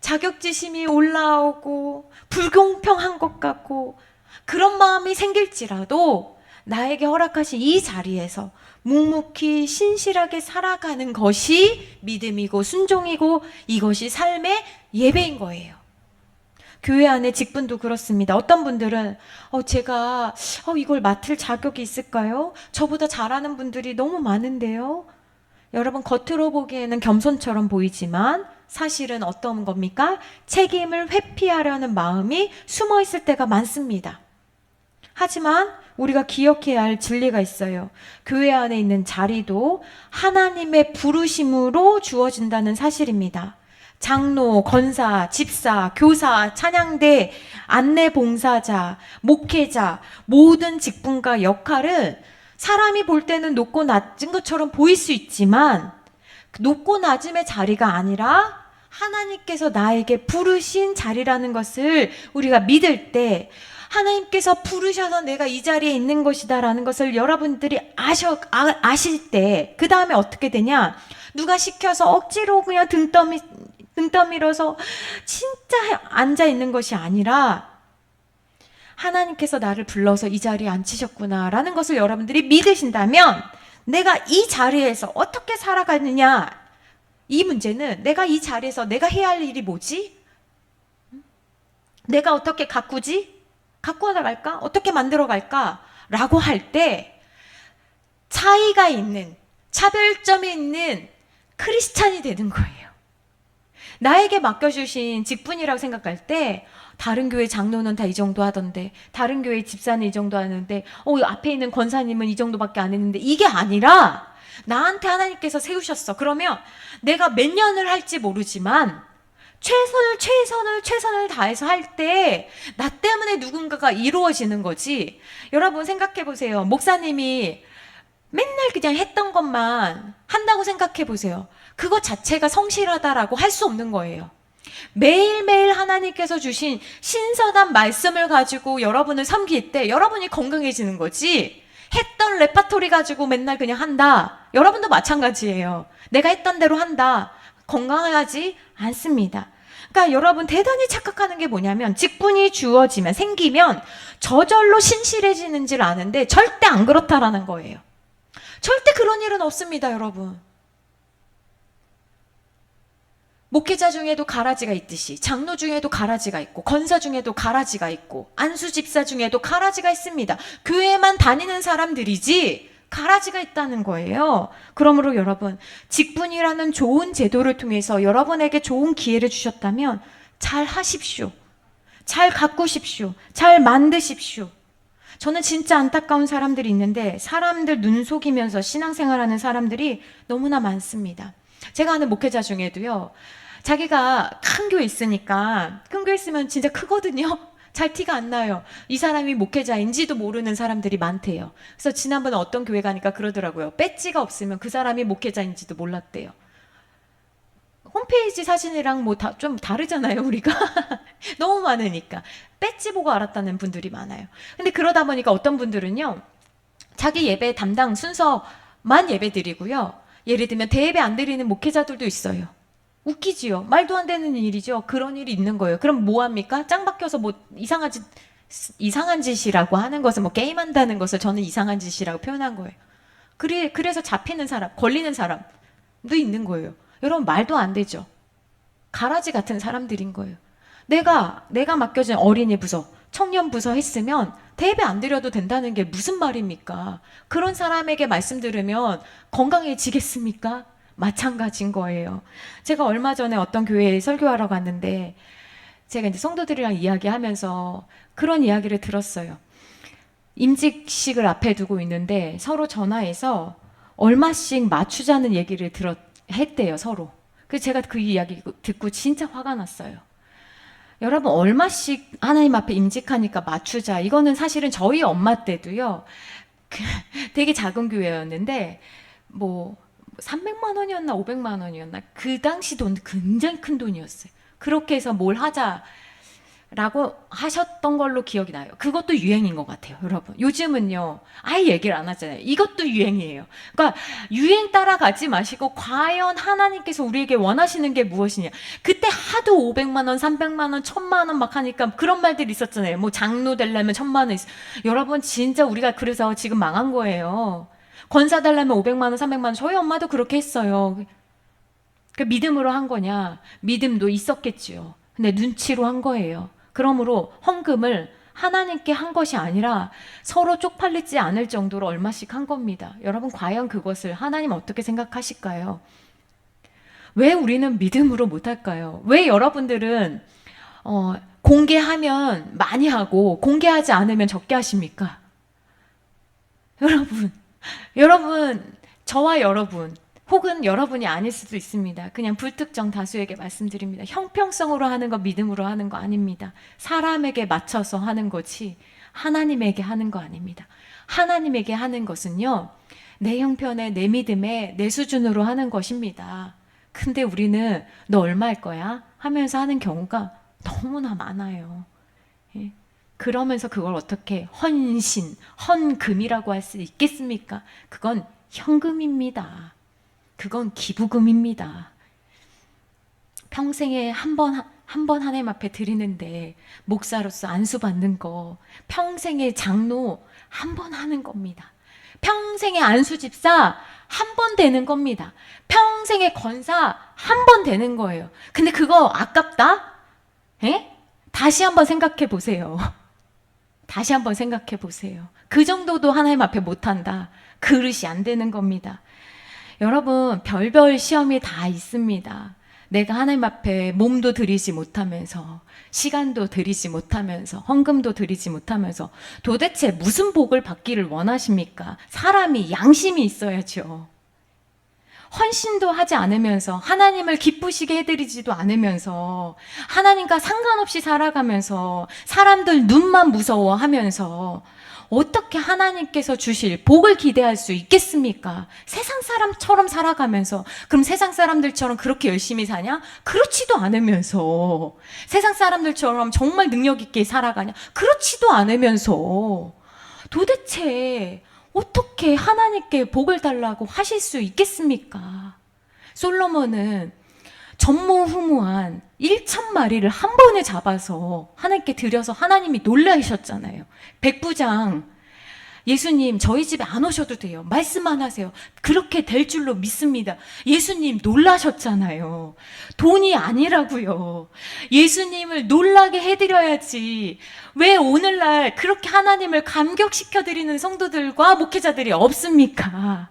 자격지심이 올라오고 불공평한 것 같고 그런 마음이 생길지라도 나에게 허락하신 이 자리에서 묵묵히 신실하게 살아가는 것이 믿음이고 순종이고 이것이 삶의 예배인 거예요. 교회 안에 직분도 그렇습니다. 어떤 분들은 제가 이걸 맡을 자격이 있을까요? 저보다 잘하는 분들이 너무 많은데요. 여러분, 겉으로 보기에는 겸손처럼 보이지만 사실은 어떤 겁니까? 책임을 회피하려는 마음이 숨어 있을 때가 많습니다. 하지만 우리가 기억해야 할 진리가 있어요. 교회 안에 있는 자리도 하나님의 부르심으로 주어진다는 사실입니다. 장로, 권사, 집사, 교사, 찬양대, 안내봉사자, 목회자, 모든 직분과 역할은 사람이 볼 때는 높고 낮은 것처럼 보일 수 있지만 높고 낮음의 자리가 아니라 하나님께서 나에게 부르신 자리라는 것을 우리가 믿을 때 하나님께서 부르셔서 내가 이 자리에 있는 것이다 라는 것을 여러분들이 아실 때 그 다음에 어떻게 되냐, 누가 시켜서 억지로 그냥 등 떠밀어서 진짜 앉아 있는 것이 아니라 하나님께서 나를 불러서 이 자리에 앉히셨구나 라는 것을 여러분들이 믿으신다면 내가 이 자리에서 어떻게 살아가느냐, 이 문제는 내가 이 자리에서 내가 해야 할 일이 뭐지? 내가 어떻게 갖고 나갈까? 어떻게 만들어 갈까? 라고 할 때 차이가 있는, 차별점이 있는 크리스찬이 되는 거예요. 나에게 맡겨주신 직분이라고 생각할 때 다른 교회 장로는 다 이 정도 하던데, 다른 교회 집사는 이 정도 하는데, 앞에 있는 권사님은 이 정도밖에 안 했는데, 이게 아니라 나한테 하나님께서 세우셨어. 그러면 내가 몇 년을 할지 모르지만 최선을 다해서 할 때 나 때문에 누군가가 이루어지는 거지. 여러분 생각해 보세요. 목사님이 맨날 그냥 했던 것만 한다고 생각해 보세요. 그것 자체가 성실하다라고 할 수 없는 거예요. 매일매일 하나님께서 주신 신선한 말씀을 가지고 여러분을 섬길 때 여러분이 건강해지는 거지, 했던 레파토리 가지고 맨날 그냥 한다, 여러분도 마찬가지예요. 내가 했던 대로 한다, 건강하지 않습니다. 그러니까 여러분 대단히 착각하는 게 뭐냐면, 직분이 주어지면, 생기면 저절로 신실해지는 줄 아는데 절대 안 그렇다라는 거예요. 절대 그런 일은 없습니다, 여러분. 목회자 중에도 가라지가 있듯이 장로 중에도 가라지가 있고 권사 중에도 가라지가 있고 안수 집사 중에도 가라지가 있습니다. 교회만 다니는 사람들이지 가라지가 있다는 거예요. 그러므로 여러분, 직분이라는 좋은 제도를 통해서 여러분에게 좋은 기회를 주셨다면 잘 하십시오. 잘 가꾸십시오. 잘 만드십시오. 저는 진짜 안타까운 사람들이 있는데, 사람들 눈 속이면서 신앙생활하는 사람들이 너무나 많습니다. 제가 아는 목회자 중에도요, 자기가 큰 교회 있으니까, 큰 교회 있으면 진짜 크거든요. 잘 티가 안 나요. 이 사람이 목회자인지도 모르는 사람들이 많대요. 그래서 지난번에 어떤 교회 가니까 그러더라고요. 배지가 없으면 그 사람이 목회자인지도 몰랐대요. 홈페이지 사진이랑 뭐 좀 다르잖아요, 우리가. 너무 많으니까. 배지 보고 알았다는 분들이 많아요. 근데 그러다 보니까 어떤 분들은요, 자기 예배 담당 순서만 예배 드리고요, 예를 들면 대예배 안 드리는 목회자들도 있어요. 웃기지요? 말도 안 되는 일이죠. 그런 일이 있는 거예요. 그럼 뭐 합니까? 짱 박혀서 뭐 이상한 짓이라고 하는 것은, 뭐 게임한다는 것을 저는 이상한 짓이라고 표현한 거예요. 그래서 잡히는 사람, 걸리는 사람도 있는 거예요. 여러분, 말도 안 되죠. 가라지 같은 사람들인 거예요. 내가 맡겨진 어린이 부서, 청년 부서 했으면 대예배 안 드려도 된다는 게 무슨 말입니까? 그런 사람에게 말씀 들으면 건강해지겠습니까? 마찬가지인 거예요. 제가 얼마 전에 어떤 교회에 설교하러 갔는데, 제가 이제 성도들이랑 이야기하면서 그런 이야기를 들었어요. 임직식을 앞에 두고 있는데 서로 전화해서 얼마씩 맞추자는 얘기를 했대요, 서로. 그래서 제가 그 이야기 듣고 진짜 화가 났어요. 여러분, 얼마씩 하나님 앞에 임직하니까 맞추자. 이거는 사실은 저희 엄마 때도요, 되게 작은 교회였는데 뭐 300만 원이었나 500만 원이었나, 그 당시 돈 굉장히 큰 돈이었어요. 그렇게 해서 뭘 하자. 라고 하셨던 걸로 기억이 나요. 그것도 유행인 것 같아요, 여러분. 요즘은요, 아예 얘기를 안 하잖아요. 이것도 유행이에요. 그러니까 유행 따라가지 마시고 과연 하나님께서 우리에게 원하시는 게 무엇이냐. 그때 하도 500만 원, 300만 원, 1000만 원 막 하니까 그런 말들이 있었잖아요. 뭐 장로 되려면 1000만 원 여러분 진짜 우리가 그래서 지금 망한 거예요. 권사 되려면 500만 원, 300만 원. 저희 엄마도 그렇게 했어요. 그 믿음으로 한 거냐? 믿음도 있었겠지요. 근데 눈치로 한 거예요. 그러므로 헌금을 하나님께 한 것이 아니라 서로 쪽팔리지 않을 정도로 얼마씩 한 겁니다. 여러분 과연 그것을 하나님 어떻게 생각하실까요? 왜 우리는 믿음으로 못할까요? 왜 여러분들은 공개하면 많이 하고 공개하지 않으면 적게 하십니까? 여러분, 저와 여러분, 혹은 여러분이 아닐 수도 있습니다. 그냥 불특정 다수에게 말씀드립니다. 형평성으로 하는 거 믿음으로 하는 거 아닙니다. 사람에게 맞춰서 하는 거지 하나님에게 하는 거 아닙니다. 하나님에게 하는 것은요, 내 형편에, 내 믿음에, 내 수준으로 하는 것입니다. 근데 우리는 너 얼마 할 거야? 하면서 하는 경우가 너무나 많아요. 예. 그러면서 그걸 어떻게 헌신, 헌금이라고 할 수 있겠습니까? 그건 현금입니다. 그건 기부금입니다. 평생에 한 번 하나님 앞에 드리는데 목사로서 안수 받는 거 평생의 장로 한 번 하는 겁니다. 평생의 안수 집사 한 번 되는 겁니다. 평생의 권사 한 번 되는 거예요. 근데 그거 아깝다? 에? 다시 한번 생각해 보세요. 다시 한번 생각해 보세요. 그 정도도 하나님 앞에 못한다. 그릇이 안 되는 겁니다. 여러분, 별별 시험이 다 있습니다. 내가 하나님 앞에 몸도 드리지 못하면서, 시간도 드리지 못하면서, 헌금도 드리지 못하면서 도대체 무슨 복을 받기를 원하십니까? 사람이 양심이 있어야죠. 헌신도 하지 않으면서, 하나님을 기쁘시게 해드리지도 않으면서, 하나님과 상관없이 살아가면서, 사람들 눈만 무서워하면서 어떻게 하나님께서 주실 복을 기대할 수 있겠습니까? 세상 사람처럼 살아가면서. 그럼 세상 사람들처럼 그렇게 열심히 사냐? 그렇지도 않으면서. 세상 사람들처럼 정말 능력 있게 살아가냐? 그렇지도 않으면서. 도대체 어떻게 하나님께 복을 달라고 하실 수 있겠습니까? 솔로몬은 전무후무한 1,000마리를 한 번에 잡아서 하나님께 드려서 하나님이 놀라셨잖아요. 백부장, 예수님 저희 집에 안 오셔도 돼요. 말씀만 하세요. 그렇게 될 줄로 믿습니다. 예수님 놀라셨잖아요. 돈이 아니라고요. 예수님을 놀라게 해드려야지. 왜 오늘날 그렇게 하나님을 감격시켜드리는 성도들과 목회자들이 없습니까?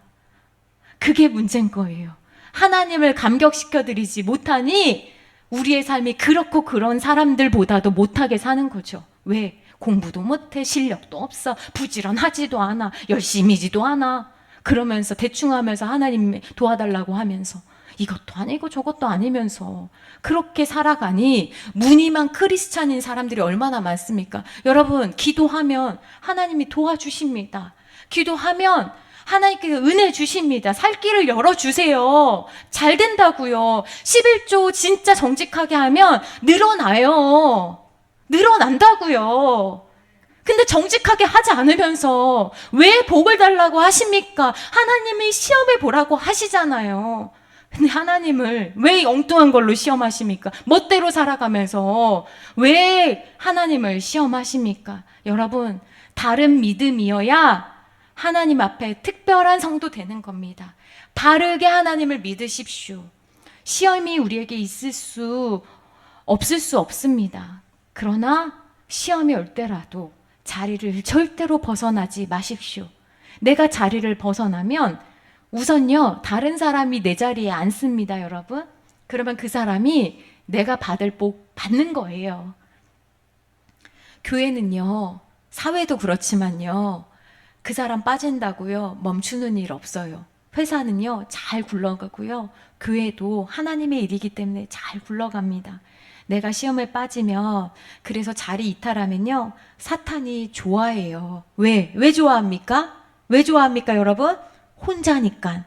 그게 문제인 거예요. 하나님을 감격시켜드리지 못하니 우리의 삶이 그렇고 그런 사람들보다도 못하게 사는 거죠. 왜? 공부도 못해, 실력도 없어, 부지런하지도 않아, 열심히지도 않아. 그러면서 대충 하면서 하나님 도와달라고 하면서 이것도 아니고 저것도 아니면서 그렇게 살아가니 무늬만 크리스찬인 사람들이 얼마나 많습니까? 여러분, 기도하면 하나님이 도와주십니다. 기도하면 하나님께서 은혜 주십니다. 살 길을 열어주세요. 잘 된다고요. 11조 진짜 정직하게 하면 늘어나요. 늘어난다고요. 근데 정직하게 하지 않으면서 왜 복을 달라고 하십니까? 하나님이 시험해 보라고 하시잖아요. 근데 하나님을 왜 엉뚱한 걸로 시험하십니까? 멋대로 살아가면서 왜 하나님을 시험하십니까? 여러분, 다른 믿음이어야 하나님 앞에 특별한 성도 되는 겁니다. 바르게 하나님을 믿으십시오. 시험이 우리에게 없을 수 없습니다. 그러나 시험이 올 때라도 자리를 절대로 벗어나지 마십시오. 내가 자리를 벗어나면 우선요, 다른 사람이 내 자리에 앉습니다, 여러분. 그러면 그 사람이 내가 받을 복 받는 거예요. 교회는요, 사회도 그렇지만요, 그 사람 빠진다고요, 멈추는 일 없어요. 회사는요, 잘 굴러가고요, 교회도 하나님의 일이기 때문에 잘 굴러갑니다. 내가 시험에 빠지면, 그래서 자리 이탈하면요, 사탄이 좋아해요. 왜 좋아합니까? 왜 좋아합니까, 여러분? 혼자니까.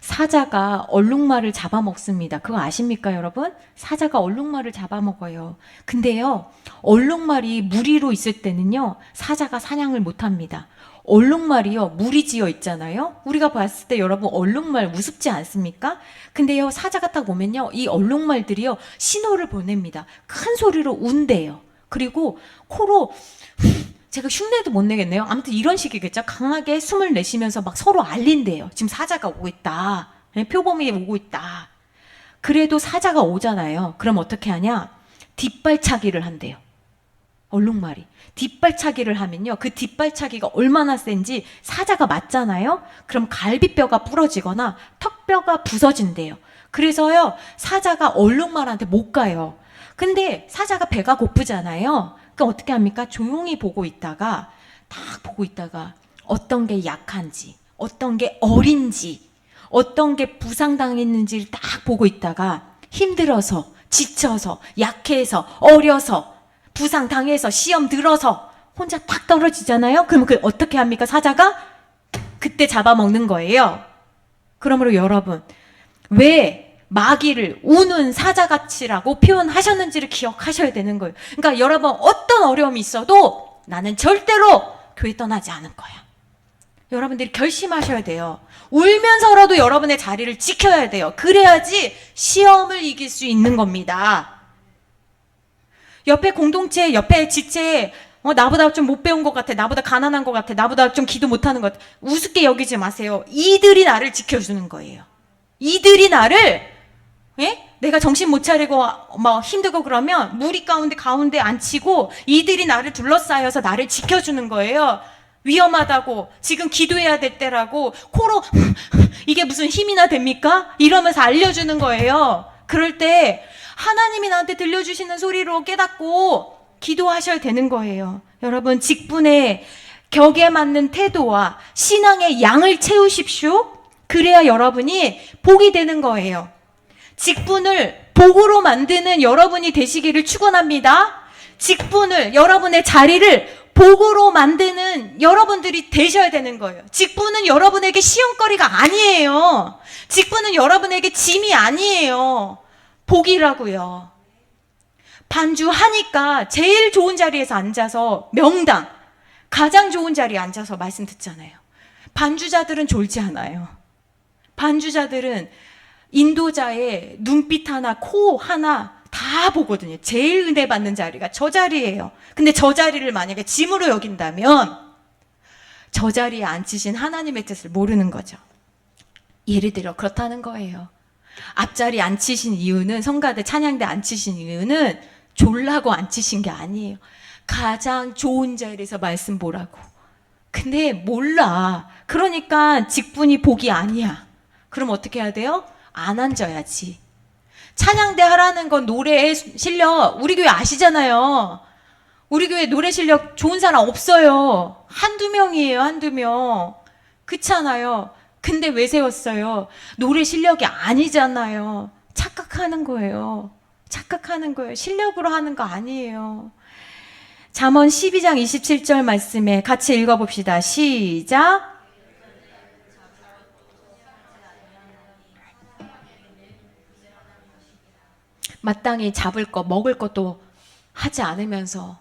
사자가 얼룩말을 잡아먹습니다. 그거 아십니까, 여러분? 사자가 얼룩말을 잡아먹어요. 근데요, 얼룩말이 무리로 있을 때는요, 사자가 사냥을 못합니다. 얼룩말이요, 무리지어 있잖아요. 우리가 봤을 때 여러분 얼룩말 우습지 않습니까? 근데요, 사자가 딱 오면요, 이 얼룩말들이요, 신호를 보냅니다. 큰 소리로 운대요. 그리고 코로 제가 흉내도 못 내겠네요. 아무튼 이런 식이겠죠. 강하게 숨을 내쉬면서 막 서로 알린대요. 지금 사자가 오고 있다. 표범이 오고 있다. 그래도 사자가 오잖아요. 그럼 어떻게 하냐? 뒷발차기를 한대요. 얼룩말이. 뒷발차기를 하면요. 그 뒷발차기가 얼마나 센지 사자가 맞잖아요. 그럼 갈비뼈가 부러지거나 턱뼈가 부서진대요. 그래서요, 사자가 얼룩말한테 못 가요. 근데 사자가 배가 고프잖아요. 그럼 어떻게 합니까? 조용히 보고 있다가, 딱 보고 있다가 어떤 게 약한지, 어떤 게 어린지, 어떤 게 부상당했는지를 딱 보고 있다가 힘들어서, 지쳐서, 약해서, 어려서, 부상당해서, 시험 들어서 혼자 딱 떨어지잖아요. 그러면 그 어떻게 합니까? 사자가 그때 잡아먹는 거예요. 그러므로 여러분, 왜 마귀를 우는 사자같이라고 표현하셨는지를 기억하셔야 되는 거예요. 그러니까 여러분, 어떤 어려움이 있어도 나는 절대로 교회 떠나지 않을 거야. 여러분들이 결심하셔야 돼요. 울면서라도 여러분의 자리를 지켜야 돼요. 그래야지 시험을 이길 수 있는 겁니다. 옆에 공동체, 옆에 지체에 나보다 좀 못 배운 것 같아, 나보다 가난한 것 같아, 나보다 좀 기도 못하는 것 같아, 우습게 여기지 마세요. 이들이 나를 지켜주는 거예요. 이들이 나를, 내가 정신 못 차리고 막 힘들고 그러면 무리 가운데 앉히고 이들이 나를 둘러싸여서 나를 지켜주는 거예요. 위험하다고, 지금 기도해야 될 때라고 코로 이게 무슨 힘이나 됩니까? 이러면서 알려주는 거예요. 그럴 때 하나님이 나한테 들려주시는 소리로 깨닫고 기도하셔야 되는 거예요. 여러분, 직분의 격에 맞는 태도와 신앙의 양을 채우십시오. 그래야 여러분이 복이 되는 거예요. 직분을 복으로 만드는 여러분이 되시기를 축원합니다. 직분을, 여러분의 자리를 복으로 만드는 여러분들이 되셔야 되는 거예요. 직분은 여러분에게 시험거리가 아니에요. 직분은 여러분에게 짐이 아니에요. 복이라고요. 반주하니까 제일 좋은 자리에서 앉아서 명당, 가장 좋은 자리에 앉아서 말씀 듣잖아요. 반주자들은 졸지 않아요. 반주자들은 인도자의 눈빛 하나, 코 하나 다 보거든요. 제일 은혜 받는 자리가 저 자리예요. 근데 저 자리를 만약에 짐으로 여긴다면 저 자리에 앉히신 하나님의 뜻을 모르는 거죠. 예를 들어 그렇다는 거예요. 앞자리 앉히신 이유는, 성가대 찬양대 앉히신 이유는 졸라고 앉히신 게 아니에요. 가장 좋은 자리에서 말씀 보라고. 근데 몰라. 그러니까 직분이 복이 아니야. 그럼 어떻게 해야 돼요? 안 앉아야지. 찬양대 하라는 건 노래 실력, 우리 교회 아시잖아요. 우리 교회 노래 실력 좋은 사람 없어요. 한두 명이에요, 한두 명. 그렇잖아요. 근데 왜 세웠어요? 노래 실력이 아니잖아요. 착각하는 거예요. 착각하는 거예요. 실력으로 하는 거 아니에요. 잠언 12장 27절 말씀에 같이 읽어봅시다. 시작. 마땅히 잡을 거, 먹을 것도 하지 않으면서,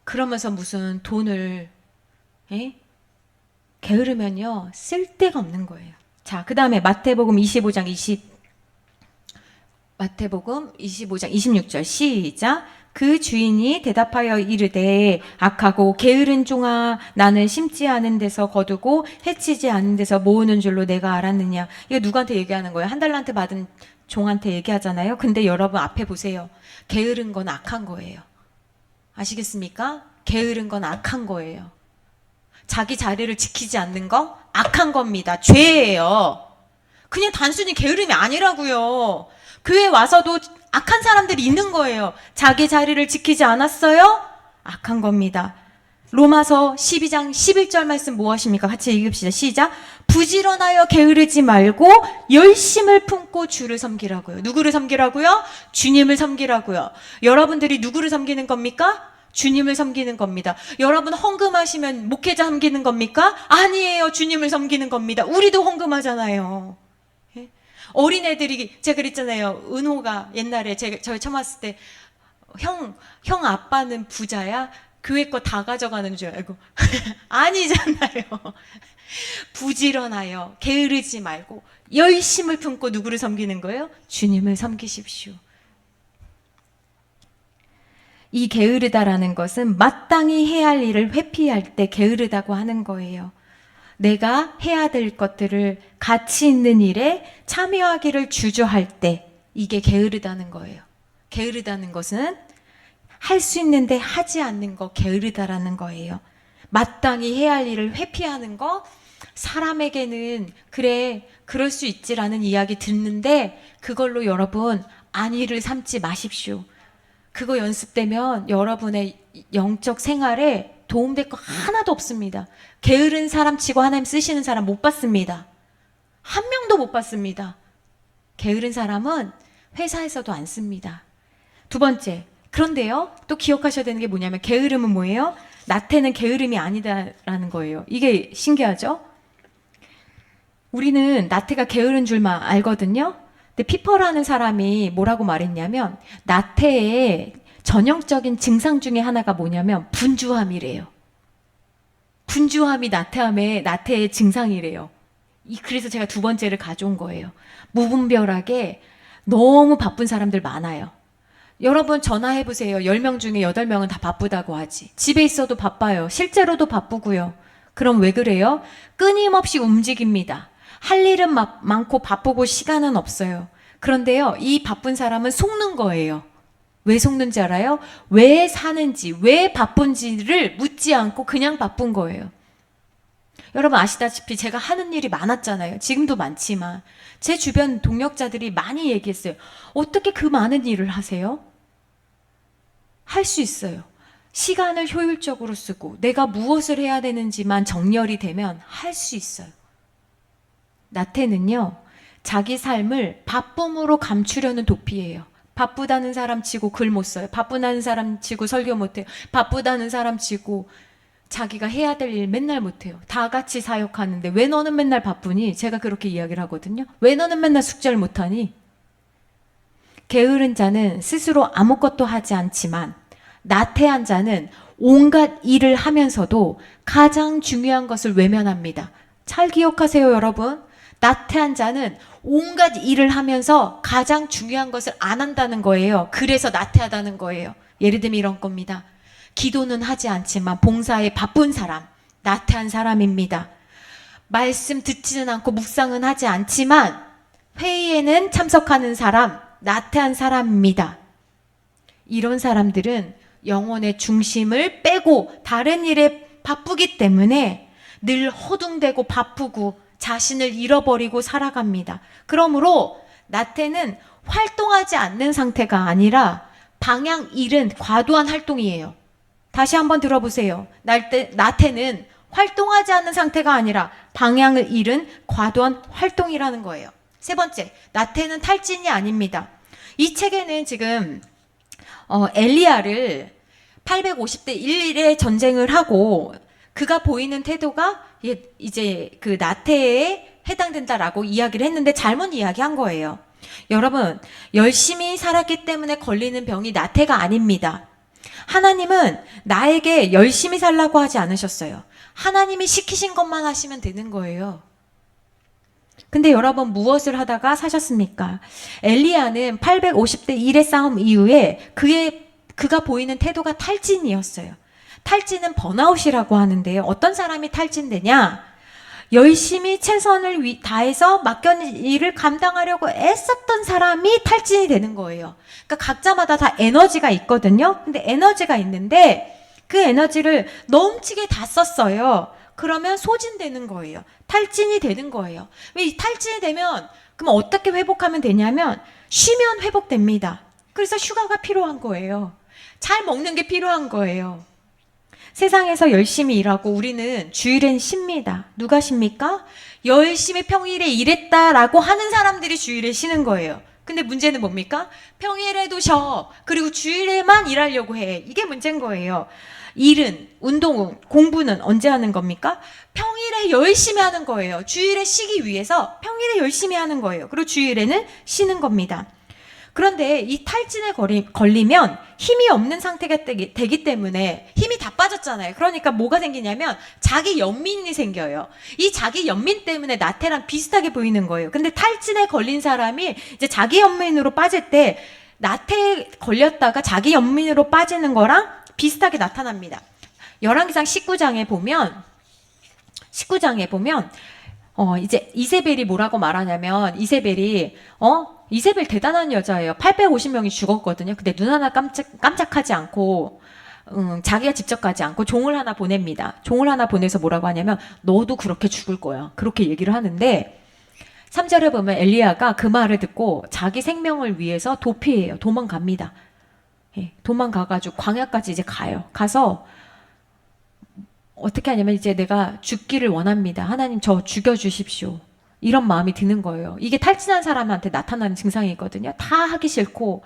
그러면서 무슨 돈을, 게으르면요, 쓸데가 없는 거예요. 자, 그 다음에 마태복음 25장 26절 시작. 그 주인이 대답하여 이르되 악하고 게으른 종아, 나는 심지 않은 데서 거두고 해치지 않은 데서 모으는 줄로 내가 알았느냐. 이거 누구한테 얘기하는 거예요? 한 달란트 받은 종한테 얘기하잖아요. 근데 여러분 앞에 보세요. 게으른 건 악한 거예요. 아시겠습니까? 게으른 건 악한 거예요. 자기 자리를 지키지 않는 거 악한 겁니다. 죄예요. 그냥 단순히 게으름이 아니라고요. 교회 와서도 악한 사람들이 있는 거예요. 자기 자리를 지키지 않았어요? 악한 겁니다. 로마서 12장 11절 말씀 뭐 하십니까? 같이 읽읍시다. 시작. 부지런하여 게으르지 말고 열심을 품고 주를 섬기라고요. 누구를 섬기라고요? 주님을 섬기라고요. 여러분들이 누구를 섬기는 겁니까? 주님을 섬기는 겁니다. 여러분 헌금하시면 목회자 섬기는 겁니까? 아니에요. 주님을 섬기는 겁니다. 우리도 헌금하잖아요. 예? 어린애들이 제가 그랬잖아요. 은호가 옛날에 저희 처음 왔을 때 형 아빠는 부자야? 교회 거 다 가져가는 줄 알고 아니잖아요. 부지런하여 게으르지 말고 열심을 품고 누구를 섬기는 거예요? 주님을 섬기십시오. 이 게으르다라는 것은 마땅히 해야 할 일을 회피할 때 게으르다고 하는 거예요. 내가 해야 될 것들을 가치 있는 일에 참여하기를 주저할 때 이게 게으르다는 거예요. 게으르다는 것은 할 수 있는데 하지 않는 거 게으르다라는 거예요. 마땅히 해야 할 일을 회피하는 거, 사람에게는 그래 그럴 수 있지라는 이야기 듣는데 그걸로 여러분 안위를 삼지 마십시오. 그거 연습되면 여러분의 영적 생활에 도움될 거 하나도 없습니다. 게으른 사람 치고 하나님 쓰시는 사람 못 봤습니다. 한 명도 못 봤습니다. 게으른 사람은 회사에서도 안 씁니다. 두 번째, 그런데요, 또 기억하셔야 되는 게 뭐냐면 게으름은 뭐예요? 나태는 게으름이 아니다라는 거예요. 이게 신기하죠? 우리는 나태가 게으른 줄만 알거든요. 근데 피퍼라는 사람이 뭐라고 말했냐면 나태의 전형적인 증상 중에 하나가 뭐냐면 분주함이래요. 분주함이 나태의 증상이래요. 그래서 제가 두 번째를 가져온 거예요. 무분별하게 너무 바쁜 사람들 많아요. 여러분 전화해보세요. 10명 중에 8명은 다 바쁘다고 하지. 집에 있어도 바빠요. 실제로도 바쁘고요. 그럼 왜 그래요? 끊임없이 움직입니다. 할 일은 많고 바쁘고 시간은 없어요. 그런데요, 이 바쁜 사람은 속는 거예요. 왜 속는지 알아요? 왜 사는지, 왜 바쁜지를 묻지 않고 그냥 바쁜 거예요. 여러분 아시다시피 제가 하는 일이 많았잖아요. 지금도 많지만 제 주변 동력자들이 많이 얘기했어요. 어떻게 그 많은 일을 하세요? 할 수 있어요. 시간을 효율적으로 쓰고 내가 무엇을 해야 되는지만 정렬이 되면 할 수 있어요. 나태는요, 자기 삶을 바쁨으로 감추려는 도피예요. 바쁘다는 사람 치고 글 못 써요. 바쁘다는 사람 치고 설교 못 해요. 바쁘다는 사람 치고 자기가 해야 될 일 맨날 못 해요. 다 같이 사역하는데 왜 너는 맨날 바쁘니? 제가 그렇게 이야기를 하거든요. 왜 너는 맨날 숙제를 못 하니? 게으른 자는 스스로 아무것도 하지 않지만 나태한 자는 온갖 일을 하면서도 가장 중요한 것을 외면합니다. 잘 기억하세요, 여러분. 나태한 자는 온갖 일을 하면서 가장 중요한 것을 안 한다는 거예요. 그래서 나태하다는 거예요. 예를 들면 이런 겁니다. 기도는 하지 않지만 봉사에 바쁜 사람, 나태한 사람입니다. 말씀 듣지는 않고 묵상은 하지 않지만 회의에는 참석하는 사람, 나태한 사람입니다. 이런 사람들은 영혼의 중심을 빼고 다른 일에 바쁘기 때문에 늘 허둥대고 바쁘고 자신을 잃어버리고 살아갑니다. 그러므로 나태는 활동하지 않는 상태가 아니라 방향 잃은 과도한 활동이에요. 다시 한번 들어보세요. 나태는 활동하지 않는 상태가 아니라 방향을 잃은 과도한 활동이라는 거예요. 세 번째, 나태는 탈진이 아닙니다. 이 책에는 지금 엘리야를 850대 1의 전쟁을 하고 그가 보이는 태도가 이제 그 나태에 해당된다라고 이야기를 했는데 잘못 이야기한 거예요. 여러분, 열심히 살았기 때문에 걸리는 병이 나태가 아닙니다. 하나님은 나에게 열심히 살라고 하지 않으셨어요. 하나님이 시키신 것만 하시면 되는 거예요. 근데 여러분 무엇을 하다가 사셨습니까? 엘리야는 850대 1의 싸움 이후에 그가 보이는 태도가 탈진이었어요. 탈진은 번아웃이라고 하는데요. 어떤 사람이 탈진되냐? 열심히 최선을 다해서 맡겨진 일을 감당하려고 애썼던 사람이 탈진이 되는 거예요. 그러니까 각자마다 다 에너지가 있거든요. 근데 에너지가 있는데 그 에너지를 넘치게 다 썼어요. 그러면 소진되는 거예요. 탈진이 되는 거예요. 왜 탈진이 되면 그럼 어떻게 회복하면 되냐면 쉬면 회복됩니다. 그래서 휴가가 필요한 거예요. 잘 먹는 게 필요한 거예요. 세상에서 열심히 일하고 우리는 주일엔 쉽니다. 누가 쉽니까? 열심히 평일에 일했다라고 하는 사람들이 주일에 쉬는 거예요. 근데 문제는 뭡니까? 평일에도 쉬어. 그리고 주일에만 일하려고 해. 이게 문제인 거예요. 일은, 운동은, 공부는 언제 하는 겁니까? 평일에 열심히 하는 거예요. 주일에 쉬기 위해서 평일에 열심히 하는 거예요. 그리고 주일에는 쉬는 겁니다. 그런데 이 탈진에 걸리면 힘이 없는 상태가 되기 때문에 힘이 다 빠졌잖아요. 그러니까 뭐가 생기냐면 자기 연민이 생겨요. 이 자기 연민 때문에 나태랑 비슷하게 보이는 거예요. 근데 탈진에 걸린 사람이 이제 자기 연민으로 빠질 때 나태에 걸렸다가 자기 연민으로 빠지는 거랑 비슷하게 나타납니다. 열왕기상 19장에 보면 이제 이세벨이 뭐라고 말하냐면 이세벨 대단한 여자예요. 850명이 죽었거든요. 근데 눈 하나 깜짝하지 않고 자기가 직접 가지 않고 종을 하나 보냅니다. 종을 하나 보내서 뭐라고 하냐면 너도 그렇게 죽을 거야. 그렇게 얘기를 하는데 3절에 보면 엘리야가 그 말을 듣고 자기 생명을 위해서 도피해요. 도망갑니다. 예, 도망가가지고 광야까지 이제 가요. 가서 어떻게 하냐면 이제 내가 죽기를 원합니다. 하나님 저 죽여주십시오. 이런 마음이 드는 거예요. 이게 탈진한 사람한테 나타나는 증상이거든요. 다 하기 싫고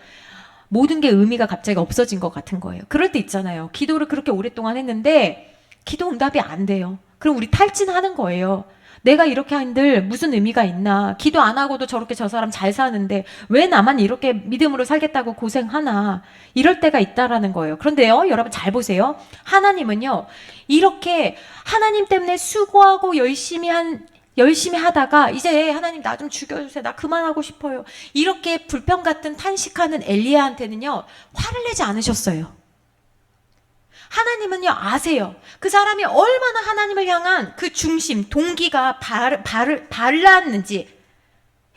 모든 게 의미가 갑자기 없어진 것 같은 거예요. 그럴 때 있잖아요. 기도를 그렇게 오랫동안 했는데 기도 응답이 안 돼요. 그럼 우리 탈진하는 거예요. 내가 이렇게 한들 무슨 의미가 있나. 기도 안 하고도 저렇게 저 사람 잘 사는데 왜 나만 이렇게 믿음으로 살겠다고 고생하나. 이럴 때가 있다라는 거예요. 그런데요, 여러분 잘 보세요. 하나님은요, 이렇게 하나님 때문에 수고하고 열심히 하다가 이제 하나님 나 좀 죽여주세요. 나 그만하고 싶어요. 이렇게 불평 같은 탄식하는 엘리야한테는요, 화를 내지 않으셨어요. 하나님은요, 아세요. 그 사람이 얼마나 하나님을 향한 그 중심, 동기가 발랐는지,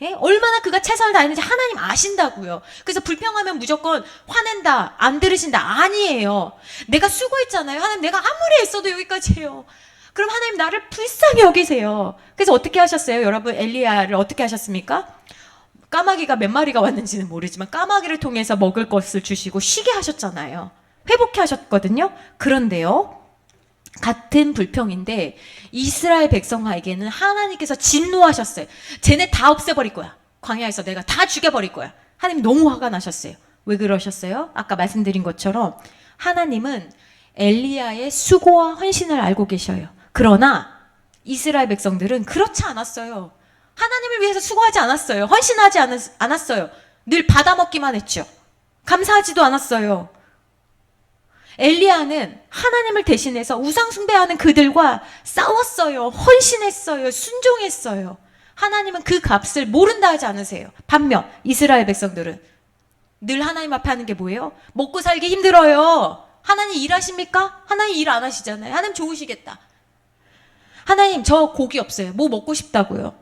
예? 얼마나 그가 최선을 다했는지 하나님 아신다고요. 그래서 불평하면 무조건 화낸다, 안 들으신다. 아니에요. 내가 수고했잖아요. 하나님 내가 아무리 애써도 여기까지 해요. 그럼 하나님 나를 불쌍히 여기세요. 그래서 어떻게 하셨어요? 여러분 엘리야를 어떻게 하셨습니까? 까마귀가 몇 마리가 왔는지는 모르지만 까마귀를 통해서 먹을 것을 주시고 쉬게 하셨잖아요. 회복해 하셨거든요. 그런데요, 같은 불평인데 이스라엘 백성에게는 하나님께서 진노하셨어요. 쟤네 다 없애버릴 거야. 광야에서 내가 다 죽여버릴 거야. 하나님 너무 화가 나셨어요. 왜 그러셨어요? 아까 말씀드린 것처럼 하나님은 엘리야의 수고와 헌신을 알고 계셔요. 그러나 이스라엘 백성들은 그렇지 않았어요. 하나님을 위해서 수고하지 않았어요. 헌신하지 않았어요. 늘 받아먹기만 했죠. 감사하지도 않았어요. 엘리야는 하나님을 대신해서 우상 숭배하는 그들과 싸웠어요. 헌신했어요. 순종했어요. 하나님은 그 값을 모른다 하지 않으세요. 반면 이스라엘 백성들은 늘 하나님 앞에 하는 게 뭐예요? 먹고 살기 힘들어요. 하나님 일하십니까? 하나님 일 안 하시잖아요. 하나님 좋으시겠다. 하나님 저 고기 없어요. 뭐 먹고 싶다고요.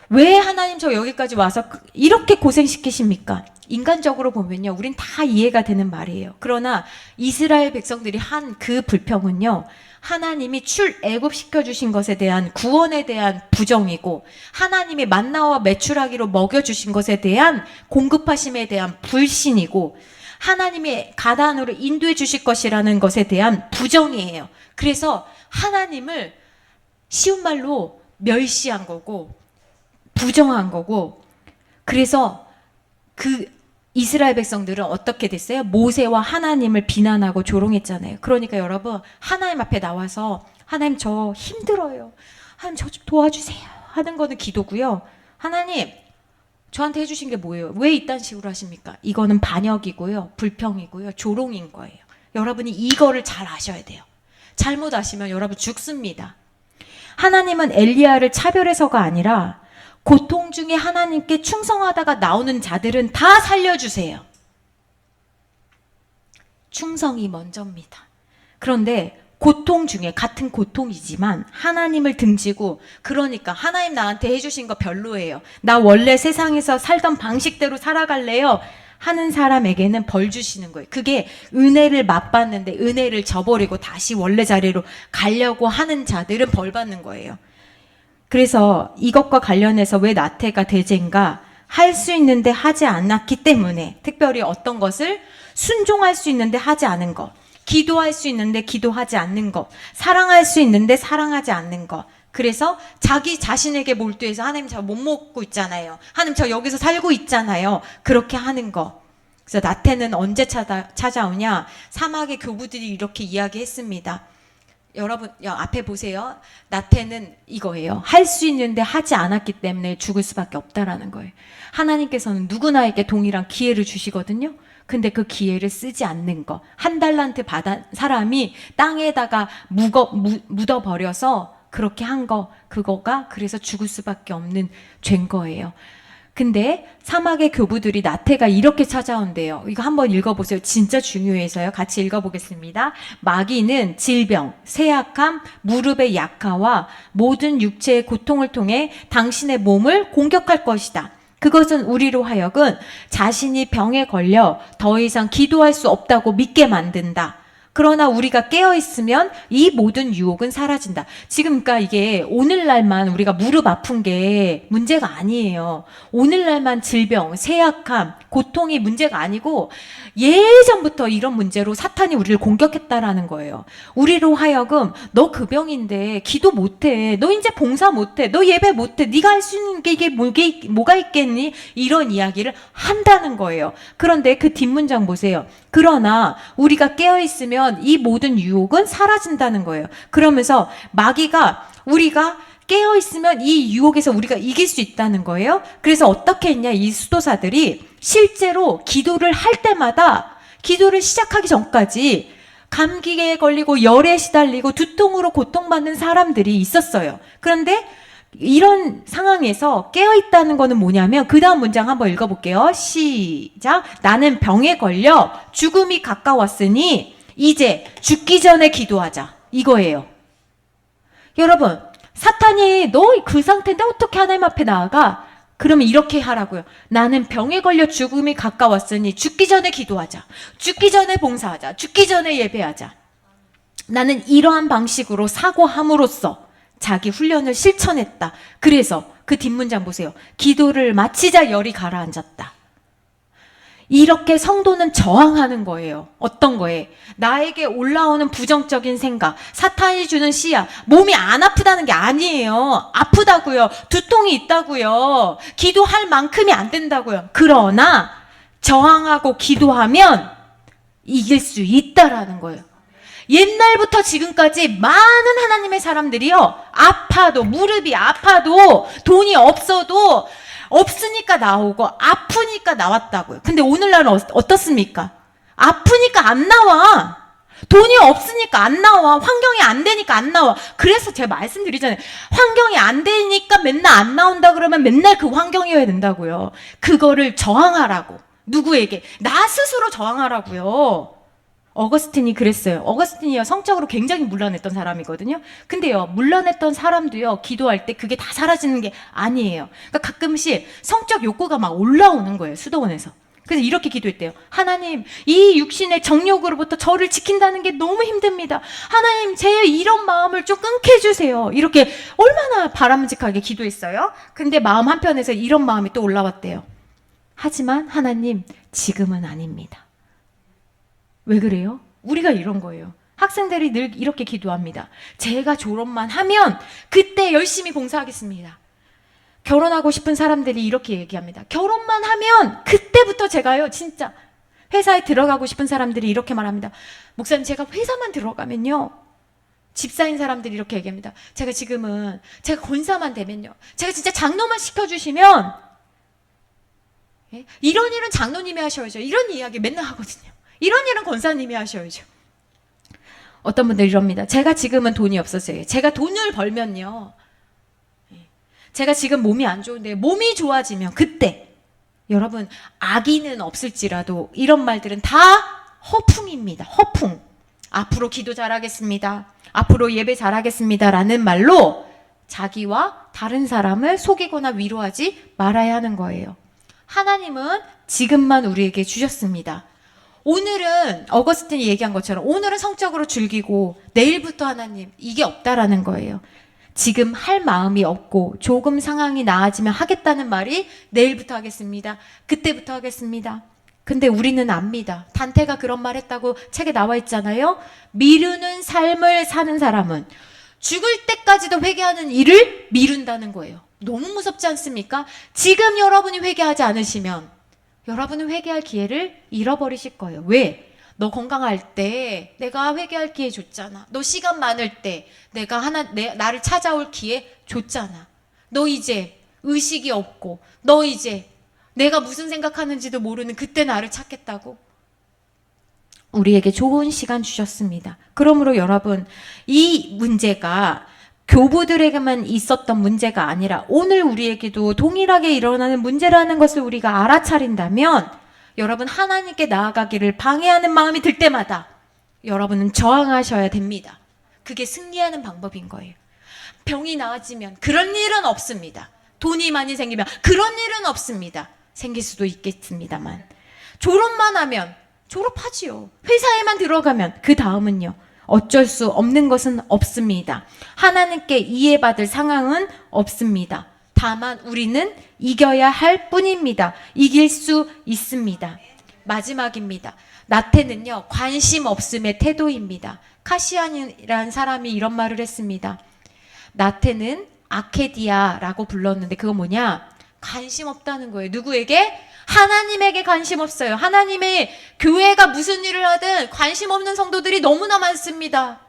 왜 하나님 저 여기까지 와서 이렇게 고생시키십니까? 인간적으로 보면요, 우린 다 이해가 되는 말이에요. 그러나 이스라엘 백성들이 한 그 불평은요, 하나님이 출애굽시켜 주신 것에 대한 구원에 대한 부정이고 하나님이 만나와 메추라기로 먹여주신 것에 대한 공급하심에 대한 불신이고 하나님이 가나안으로 인도해 주실 것이라는 것에 대한 부정이에요. 그래서 하나님을 쉬운 말로 멸시한 거고 부정한 거고, 그래서 그 이스라엘 백성들은 어떻게 됐어요? 모세와 하나님을 비난하고 조롱했잖아요. 그러니까 여러분, 하나님 앞에 나와서 하나님 저 힘들어요. 하나님 저 좀 도와주세요 하는 거는 기도고요. 하나님 저한테 해주신 게 뭐예요? 왜 이딴 식으로 하십니까? 이거는 반역이고요. 불평이고요. 조롱인 거예요. 여러분이 이거를 잘 아셔야 돼요. 잘못 아시면 여러분 죽습니다. 하나님은 엘리야를 차별해서가 아니라 고통 중에 하나님께 충성하다가 나오는 자들은 다 살려주세요. 충성이 먼저입니다. 그런데 고통 중에 같은 고통이지만 하나님을 등지고, 그러니까 하나님 나한테 해주신 거 별로예요. 나 원래 세상에서 살던 방식대로 살아갈래요 하는 사람에게는 벌 주시는 거예요. 그게 은혜를 맛봤는데 은혜를 저버리고 다시 원래 자리로 가려고 하는 자들은 벌 받는 거예요. 그래서 이것과 관련해서 왜 나태가 대제인가? 할 수 있는데 하지 않았기 때문에, 특별히 어떤 것을 순종할 수 있는데 하지 않은 것, 기도할 수 있는데 기도하지 않는 것, 사랑할 수 있는데 사랑하지 않는 것, 그래서 자기 자신에게 몰두해서 하나님 저 못 먹고 있잖아요. 하나님 저 여기서 살고 있잖아요. 그렇게 하는 거. 그래서 나태는 언제 찾아오냐? 사막의 교부들이 이렇게 이야기했습니다. 여러분 앞에 보세요. 나태는 이거예요. 할 수 있는데 하지 않았기 때문에 죽을 수밖에 없다라는 거예요. 하나님께서는 누구나에게 동일한 기회를 주시거든요. 근데 그 기회를 쓰지 않는 거. 한 달란트 받은 사람이 땅에다가 묻어버려서 그렇게 한 거, 그거가 그래서 죽을 수밖에 없는 죄인 거예요. 근데 사막의 교부들이 나태가 이렇게 찾아온대요. 이거 한번 읽어보세요. 진짜 중요해서요. 같이 읽어보겠습니다. 마귀는 질병, 쇠약함, 무릎의 약화와 모든 육체의 고통을 통해 당신의 몸을 공격할 것이다. 그것은 우리로 하여금 자신이 병에 걸려 더 이상 기도할 수 없다고 믿게 만든다. 그러나 우리가 깨어있으면 이 모든 유혹은 사라진다. 지금 그러니까 이게 오늘날만 우리가 무릎 아픈 게 문제가 아니에요. 오늘날만 질병, 쇠약함, 고통이 문제가 아니고 예전부터 이런 문제로 사탄이 우리를 공격했다라는 거예요. 우리로 하여금 너 그 병인데 기도 못해. 너 이제 봉사 못해. 너 예배 못해. 네가 할 수 있는 게 이게 뭐가 있겠니? 이런 이야기를 한다는 거예요. 그런데 그 뒷문장 보세요. 그러나 우리가 깨어있으면 이 모든 유혹은 사라진다는 거예요. 그러면서 마귀가 우리가 깨어있으면 이 유혹에서 우리가 이길 수 있다는 거예요. 그래서 어떻게 했냐, 이 수도사들이 실제로 기도를 할 때마다 기도를 시작하기 전까지 감기에 걸리고 열에 시달리고 두통으로 고통받는 사람들이 있었어요. 그런데 이런 상황에서 깨어있다는 거는 뭐냐면 그 다음 문장 한번 읽어볼게요. 시작. 나는 병에 걸려 죽음이 가까웠으니 이제 죽기 전에 기도하자. 이거예요. 여러분, 사탄이 너 그 상태인데 어떻게 하나님 앞에 나아가? 그러면 이렇게 하라고요. 나는 병에 걸려 죽음이 가까웠으니 죽기 전에 기도하자. 죽기 전에 봉사하자. 죽기 전에 예배하자. 나는 이러한 방식으로 사고함으로써 자기 훈련을 실천했다. 그래서 그 뒷문장 보세요. 기도를 마치자 열이 가라앉았다. 이렇게 성도는 저항하는 거예요. 어떤 거에? 나에게 올라오는 부정적인 생각, 사탄이 주는 씨앗, 몸이 안 아프다는 게 아니에요. 아프다고요. 두통이 있다고요. 기도할 만큼이 안 된다고요. 그러나 저항하고 기도하면 이길 수 있다라는 거예요. 옛날부터 지금까지 많은 하나님의 사람들이요, 아파도, 무릎이 아파도, 돈이 없어도 없으니까 나오고 아프니까 나왔다고요. 근데 오늘날은 어떻습니까? 아프니까 안 나와. 돈이 없으니까 안 나와. 환경이 안 되니까 안 나와. 그래서 제가 말씀드리잖아요. 환경이 안 되니까 맨날 안 나온다 그러면 맨날 그 환경이어야 된다고요. 그거를 저항하라고. 누구에게? 나 스스로 저항하라고요. 어거스틴이 그랬어요. 어거스틴이요, 성적으로 굉장히 문란했던 사람이거든요. 근데요, 문란했던 사람도요, 기도할 때 그게 다 사라지는 게 아니에요. 그러니까 가끔씩 성적 욕구가 막 올라오는 거예요, 수도원에서. 그래서 이렇게 기도했대요. 하나님, 이 육신의 정욕으로부터 저를 지킨다는 게 너무 힘듭니다. 하나님, 제 이런 마음을 좀 끊게 해주세요. 이렇게 얼마나 바람직하게 기도했어요. 근데 마음 한편에서 이런 마음이 또 올라왔대요. 하지만 하나님, 지금은 아닙니다. 왜 그래요? 우리가 이런 거예요. 학생들이 늘 이렇게 기도합니다. 제가 졸업만 하면 그때 열심히 봉사하겠습니다. 결혼하고 싶은 사람들이 이렇게 얘기합니다. 결혼만 하면 그때부터 제가요, 진짜 회사에 들어가고 싶은 사람들이 이렇게 말합니다. 목사님, 제가 회사만 들어가면요, 집사인 사람들이 이렇게 얘기합니다. 제가 지금은 제가 권사만 되면요, 제가 진짜 장로만 시켜주시면, 이런 일은 장로님이 하셔야죠. 이런 이야기 맨날 하거든요. 이런 일은 권사님이 하셔야죠. 어떤 분들 이럽니다. 제가 지금은 돈이 없었어요. 제가 돈을 벌면요, 제가 지금 몸이 안 좋은데 몸이 좋아지면 그때, 여러분, 악의는 없을지라도 이런 말들은 다 허풍입니다. 허풍. 앞으로 기도 잘하겠습니다. 앞으로 예배 잘하겠습니다. 라는 말로 자기와 다른 사람을 속이거나 위로하지 말아야 하는 거예요. 하나님은 지금만 우리에게 주셨습니다. 오늘은 어거스틴이 얘기한 것처럼 오늘은 성적으로 즐기고 내일부터 하나님, 이게 없다라는 거예요. 지금 할 마음이 없고 조금 상황이 나아지면 하겠다는 말이 내일부터 하겠습니다. 그때부터 하겠습니다. 근데 우리는 압니다. 단테가 그런 말 했다고 책에 나와 있잖아요. 미루는 삶을 사는 사람은 죽을 때까지도 회개하는 일을 미룬다는 거예요. 너무 무섭지 않습니까? 지금 여러분이 회개하지 않으시면 여러분은 회개할 기회를 잃어버리실 거예요. 왜? 너 건강할 때 내가 회개할 기회 줬잖아. 너 시간 많을 때 내가 나를 찾아올 기회 줬잖아. 너 이제 의식이 없고 너 이제 내가 무슨 생각하는지도 모르는 그때 나를 찾겠다고? 우리에게 좋은 시간 주셨습니다. 그러므로 여러분, 이 문제가 교부들에게만 있었던 문제가 아니라 오늘 우리에게도 동일하게 일어나는 문제라는 것을 우리가 알아차린다면 여러분, 하나님께 나아가기를 방해하는 마음이 들 때마다 여러분은 저항하셔야 됩니다. 그게 승리하는 방법인 거예요. 병이 나아지면 그런 일은 없습니다. 돈이 많이 생기면 그런 일은 없습니다. 생길 수도 있겠습니다만 졸업만 하면 졸업하지요. 회사에만 들어가면 그 다음은요. 어쩔 수 없는 것은 없습니다. 하나님께 이해받을 상황은 없습니다. 다만 우리는 이겨야 할 뿐입니다. 이길 수 있습니다. 마지막입니다. 나태는요, 관심 없음의 태도입니다. 카시안이라는 사람이 이런 말을 했습니다. 나태는 아케디아라고 불렀는데 그건 뭐냐? 관심 없다는 거예요. 누구에게? 하나님에게 관심 없어요. 하나님의 교회가 무슨 일을 하든 관심 없는 성도들이 너무나 많습니다.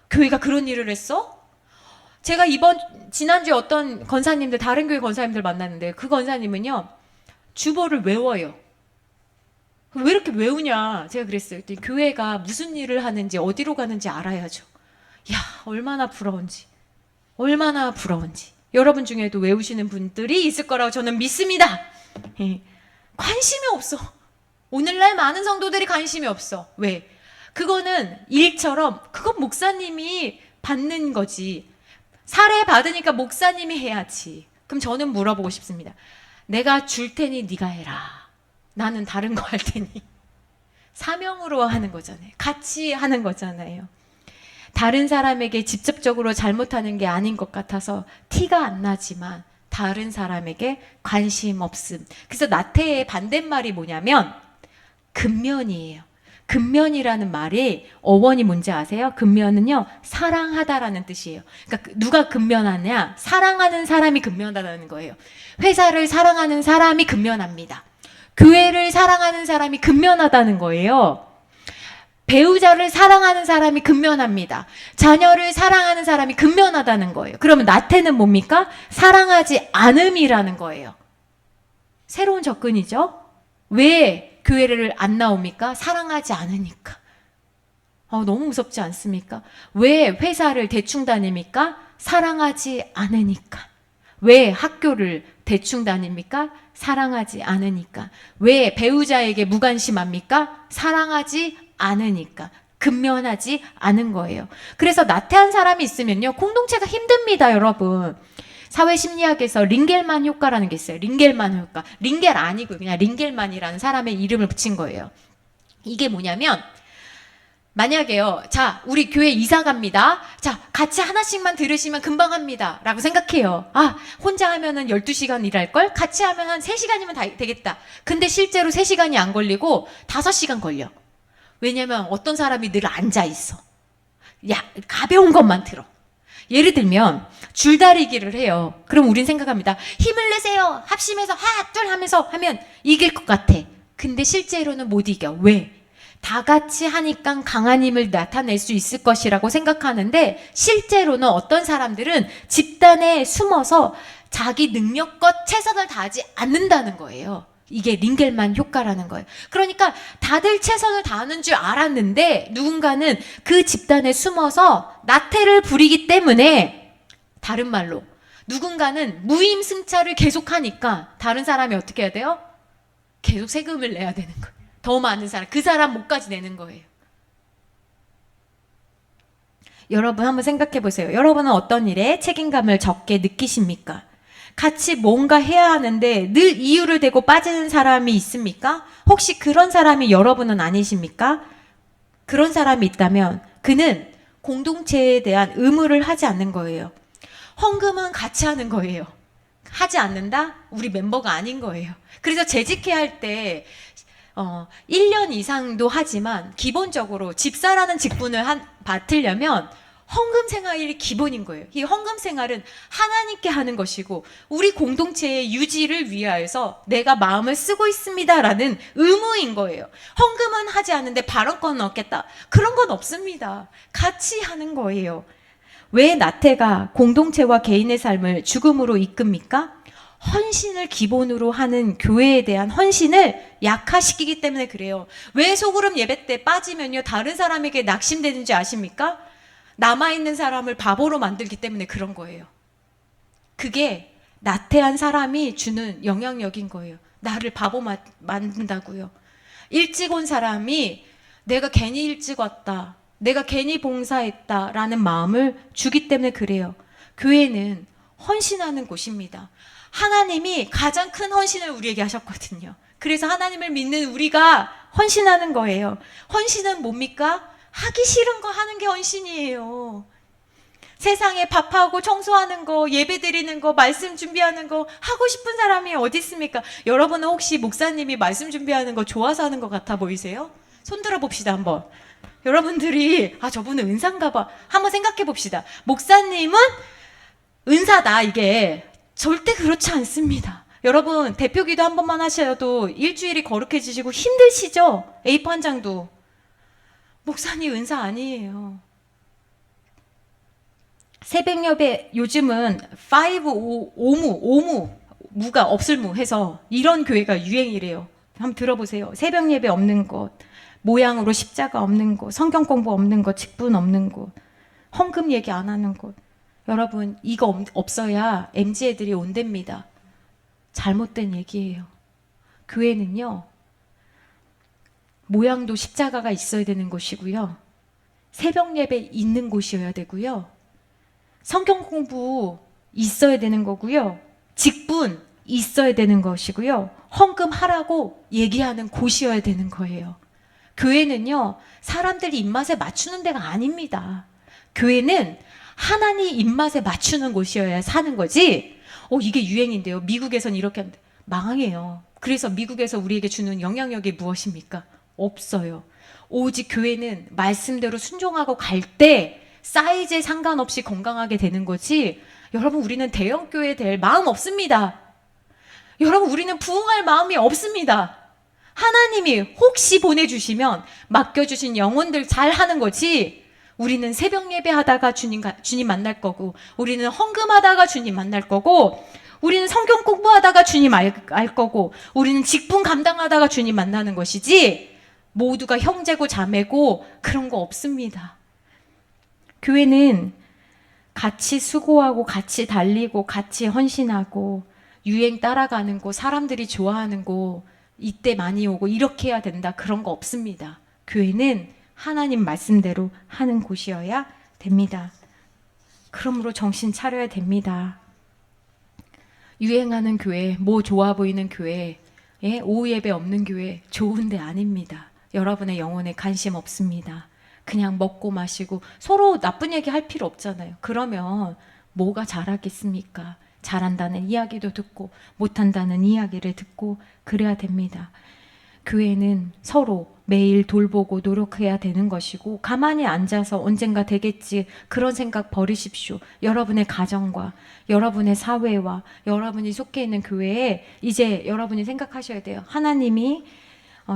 교회가 그런 일을 했어? 제가 지난주에 어떤 권사님들, 다른 교회 권사님들 만났는데 그 권사님은요, 주보를 외워요. 왜 이렇게 외우냐? 제가 그랬어요. 교회가 무슨 일을 하는지, 어디로 가는지 알아야죠. 야, 얼마나 부러운지. 얼마나 부러운지. 여러분 중에도 외우시는 분들이 있을 거라고 저는 믿습니다. 관심이 없어. 오늘날 많은 성도들이 관심이 없어. 왜? 그거는 일처럼 그건 목사님이 받는 거지. 사례 받으니까 목사님이 해야지. 그럼 저는 물어보고 싶습니다. 내가 줄 테니 네가 해라. 나는 다른 거 할 테니. 사명으로 하는 거잖아요. 같이 하는 거잖아요. 다른 사람에게 직접적으로 잘못하는 게 아닌 것 같아서 티가 안 나지만 다른 사람에게 관심 없음. 그래서 나태의 반대말이 뭐냐면 근면이에요. 근면이라는 말이 어원이 뭔지 아세요? 근면은요, 사랑하다라는 뜻이에요. 그러니까 누가 근면하냐? 사랑하는 사람이 근면하다는 거예요. 회사를 사랑하는 사람이 근면합니다. 교회를 사랑하는 사람이 근면하다는 거예요. 배우자를 사랑하는 사람이 근면합니다. 자녀를 사랑하는 사람이 근면하다는 거예요. 그러면 나태는 뭡니까? 사랑하지 않음이라는 거예요. 새로운 접근이죠. 왜 교회를 안 나옵니까? 사랑하지 않으니까. 너무 무섭지 않습니까? 왜 회사를 대충 다닙니까? 사랑하지 않으니까. 왜 학교를 대충 다닙니까? 사랑하지 않으니까. 왜 배우자에게 무관심합니까? 사랑하지 않으니까. 근면하지 않은 거예요. 그래서 나태한 사람이 있으면요, 공동체가 힘듭니다, 여러분. 사회심리학에서 링겔만 효과라는 게 있어요. 링겔만 효과. 링겔 아니고 그냥 링겔만이라는 사람의 이름을 붙인 거예요. 이게 뭐냐면, 만약에요, 자, 우리 교회 이사 갑니다. 자, 같이 하나씩만 들으시면 금방 합니다. 라고 생각해요. 혼자 하면은 12시간 일할걸? 같이 하면 한 3시간이면 되겠다. 근데 실제로 3시간이 안 걸리고 5시간 걸려. 왜냐면 어떤 사람이 늘 앉아 있어. 가벼운 것만 들어. 예를 들면 줄다리기를 해요. 그럼 우린 생각합니다. 힘을 내세요. 합심해서 하나 둘 하면서 하면 이길 것 같아. 근데 실제로는 못 이겨. 왜? 다 같이 하니까 강한 힘을 나타낼 수 있을 것이라고 생각하는데 실제로는 어떤 사람들은 집단에 숨어서 자기 능력껏 최선을 다하지 않는다는 거예요. 이게 링겔만 효과라는 거예요. 그러니까 다들 최선을 다하는 줄 알았는데 누군가는 그 집단에 숨어서 나태를 부리기 때문에, 다른 말로 누군가는 무임승차를 계속하니까 다른 사람이 어떻게 해야 돼요? 계속 세금을 내야 되는 거예요. 더 많은 사람, 그 사람 목까지 내는 거예요. 여러분 한번 생각해 보세요. 여러분은 어떤 일에 책임감을 적게 느끼십니까? 같이 뭔가 해야 하는데 늘 이유를 대고 빠지는 사람이 있습니까? 혹시 그런 사람이 여러분은 아니십니까? 그런 사람이 있다면 그는 공동체에 대한 의무를 하지 않는 거예요. 헌금은 같이 하는 거예요. 하지 않는다? 우리 멤버가 아닌 거예요. 그래서 재직해야 할 때 1년 이상도 하지만 기본적으로 집사라는 직분을 맡으려면 헌금 생활이 기본인 거예요. 이 헌금 생활은 하나님께 하는 것이고 우리 공동체의 유지를 위하여서 내가 마음을 쓰고 있습니다라는 의무인 거예요. 헌금은 하지 않는데 발언권은 얻겠다. 그런 건 없습니다. 같이 하는 거예요. 왜 나태가 공동체와 개인의 삶을 죽음으로 이끕니까? 헌신을 기본으로 하는 교회에 대한 헌신을 약화시키기 때문에 그래요. 왜 소그룹 예배 때 빠지면요 다른 사람에게 낙심되는지 아십니까? 남아있는 사람을 바보로 만들기 때문에 그런 거예요. 그게 나태한 사람이 주는 영향력인 거예요. 나를 바보 만든다고요. 일찍 온 사람이 내가 괜히 일찍 왔다, 내가 괜히 봉사했다 라는 마음을 주기 때문에 그래요. 교회는 헌신하는 곳입니다. 하나님이 가장 큰 헌신을 우리에게 하셨거든요. 그래서 하나님을 믿는 우리가 헌신하는 거예요. 헌신은 뭡니까? 하기 싫은 거 하는 게 헌신이에요. 세상에 밥하고 청소하는 거, 예배 드리는 거, 말씀 준비하는 거 하고 싶은 사람이 어디 있습니까? 여러분은 혹시 목사님이 말씀 준비하는 거 좋아서 하는 것 같아 보이세요? 손 들어 봅시다 한번. 여러분들이 저분은 은사인가 봐. 한번 생각해 봅시다. 목사님은 은사다 이게 절대 그렇지 않습니다. 여러분 대표기도 한 번만 하셔도 일주일이 거룩해지시고 힘드시죠? A4 한 장도. 목사님 은사 아니에요. 새벽 예배 요즘은 5무, 무가 없을 무 해서 이런 교회가 유행이래요. 한번 들어보세요. 새벽 예배 없는 것, 모양으로 십자가 없는 것, 성경 공부 없는 것, 직분 없는 것, 헌금 얘기 안 하는 것. 여러분 이거 없어야 MZ 애들이 온답니다. 잘못된 얘기예요. 교회는요 모양도 십자가가 있어야 되는 곳이고요, 새벽 예배 있는 곳이어야 되고요, 성경 공부 있어야 되는 거고요, 직분 있어야 되는 것이고요, 헌금 하라고 얘기하는 곳이어야 되는 거예요. 교회는요 사람들 입맛에 맞추는 데가 아닙니다. 교회는 하나님 입맛에 맞추는 곳이어야 사는 거지. 이게 유행인데요, 미국에선 이렇게 하는데 망해요. 그래서 미국에서 우리에게 주는 영향력이 무엇입니까? 없어요. 오직 교회는 말씀대로 순종하고 갈 때 사이즈에 상관없이 건강하게 되는 거지. 여러분 우리는 대형 교회 될 마음 없습니다. 여러분 우리는 부흥할 마음이 없습니다. 하나님이 혹시 보내주시면 맡겨주신 영혼들 잘 하는 거지. 우리는 새벽 예배 하다가 주님 만날 거고, 우리는 헌금하다가 주님 만날 거고, 우리는 성경 공부하다가 주님 알 거고, 우리는 직분 감당하다가 주님 만나는 것이지 모두가 형제고 자매고 그런 거 없습니다. 교회는 같이 수고하고 같이 달리고 같이 헌신하고 유행 따라가는 거, 사람들이 좋아하는 거 이때 많이 오고 이렇게 해야 된다 그런 거 없습니다. 교회는 하나님 말씀대로 하는 곳이어야 됩니다. 그러므로 정신 차려야 됩니다. 유행하는 교회, 뭐 좋아 보이는 교회, 오후 예배 없는 교회 좋은 데 아닙니다. 여러분의 영혼에 관심 없습니다. 그냥 먹고 마시고 서로 나쁜 얘기 할 필요 없잖아요. 그러면 뭐가 잘하겠습니까? 잘한다는 이야기도 듣고 못한다는 이야기를 듣고 그래야 됩니다. 교회는 서로 매일 돌보고 노력해야 되는 것이고, 가만히 앉아서 언젠가 되겠지 그런 생각 버리십시오. 여러분의 가정과 여러분의 사회와 여러분이 속해 있는 교회에 이제 여러분이 생각하셔야 돼요. 하나님이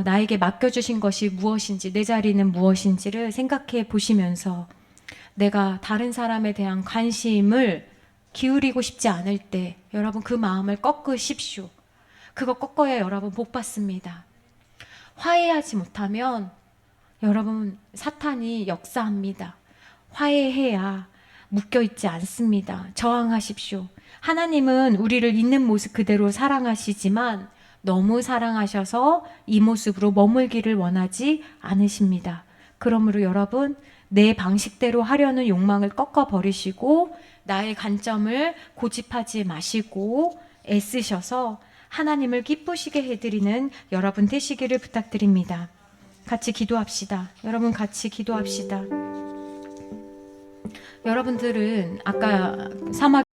나에게 맡겨주신 것이 무엇인지, 내 자리는 무엇인지를 생각해 보시면서 내가 다른 사람에 대한 관심을 기울이고 싶지 않을 때 여러분 그 마음을 꺾으십시오. 그거 꺾어야 여러분 복 받습니다. 화해하지 못하면 여러분 사탄이 역사합니다. 화해해야 묶여있지 않습니다. 저항하십시오. 하나님은 우리를 있는 모습 그대로 사랑하시지만 너무 사랑하셔서 이 모습으로 머물기를 원하지 않으십니다. 그러므로 여러분 내 방식대로 하려는 욕망을 꺾어버리시고 나의 관점을 고집하지 마시고 애쓰셔서 하나님을 기쁘시게 해드리는 여러분 되시기를 부탁드립니다. 같이 기도합시다. 여러분 같이 기도합시다. 여러분들은 아까 사막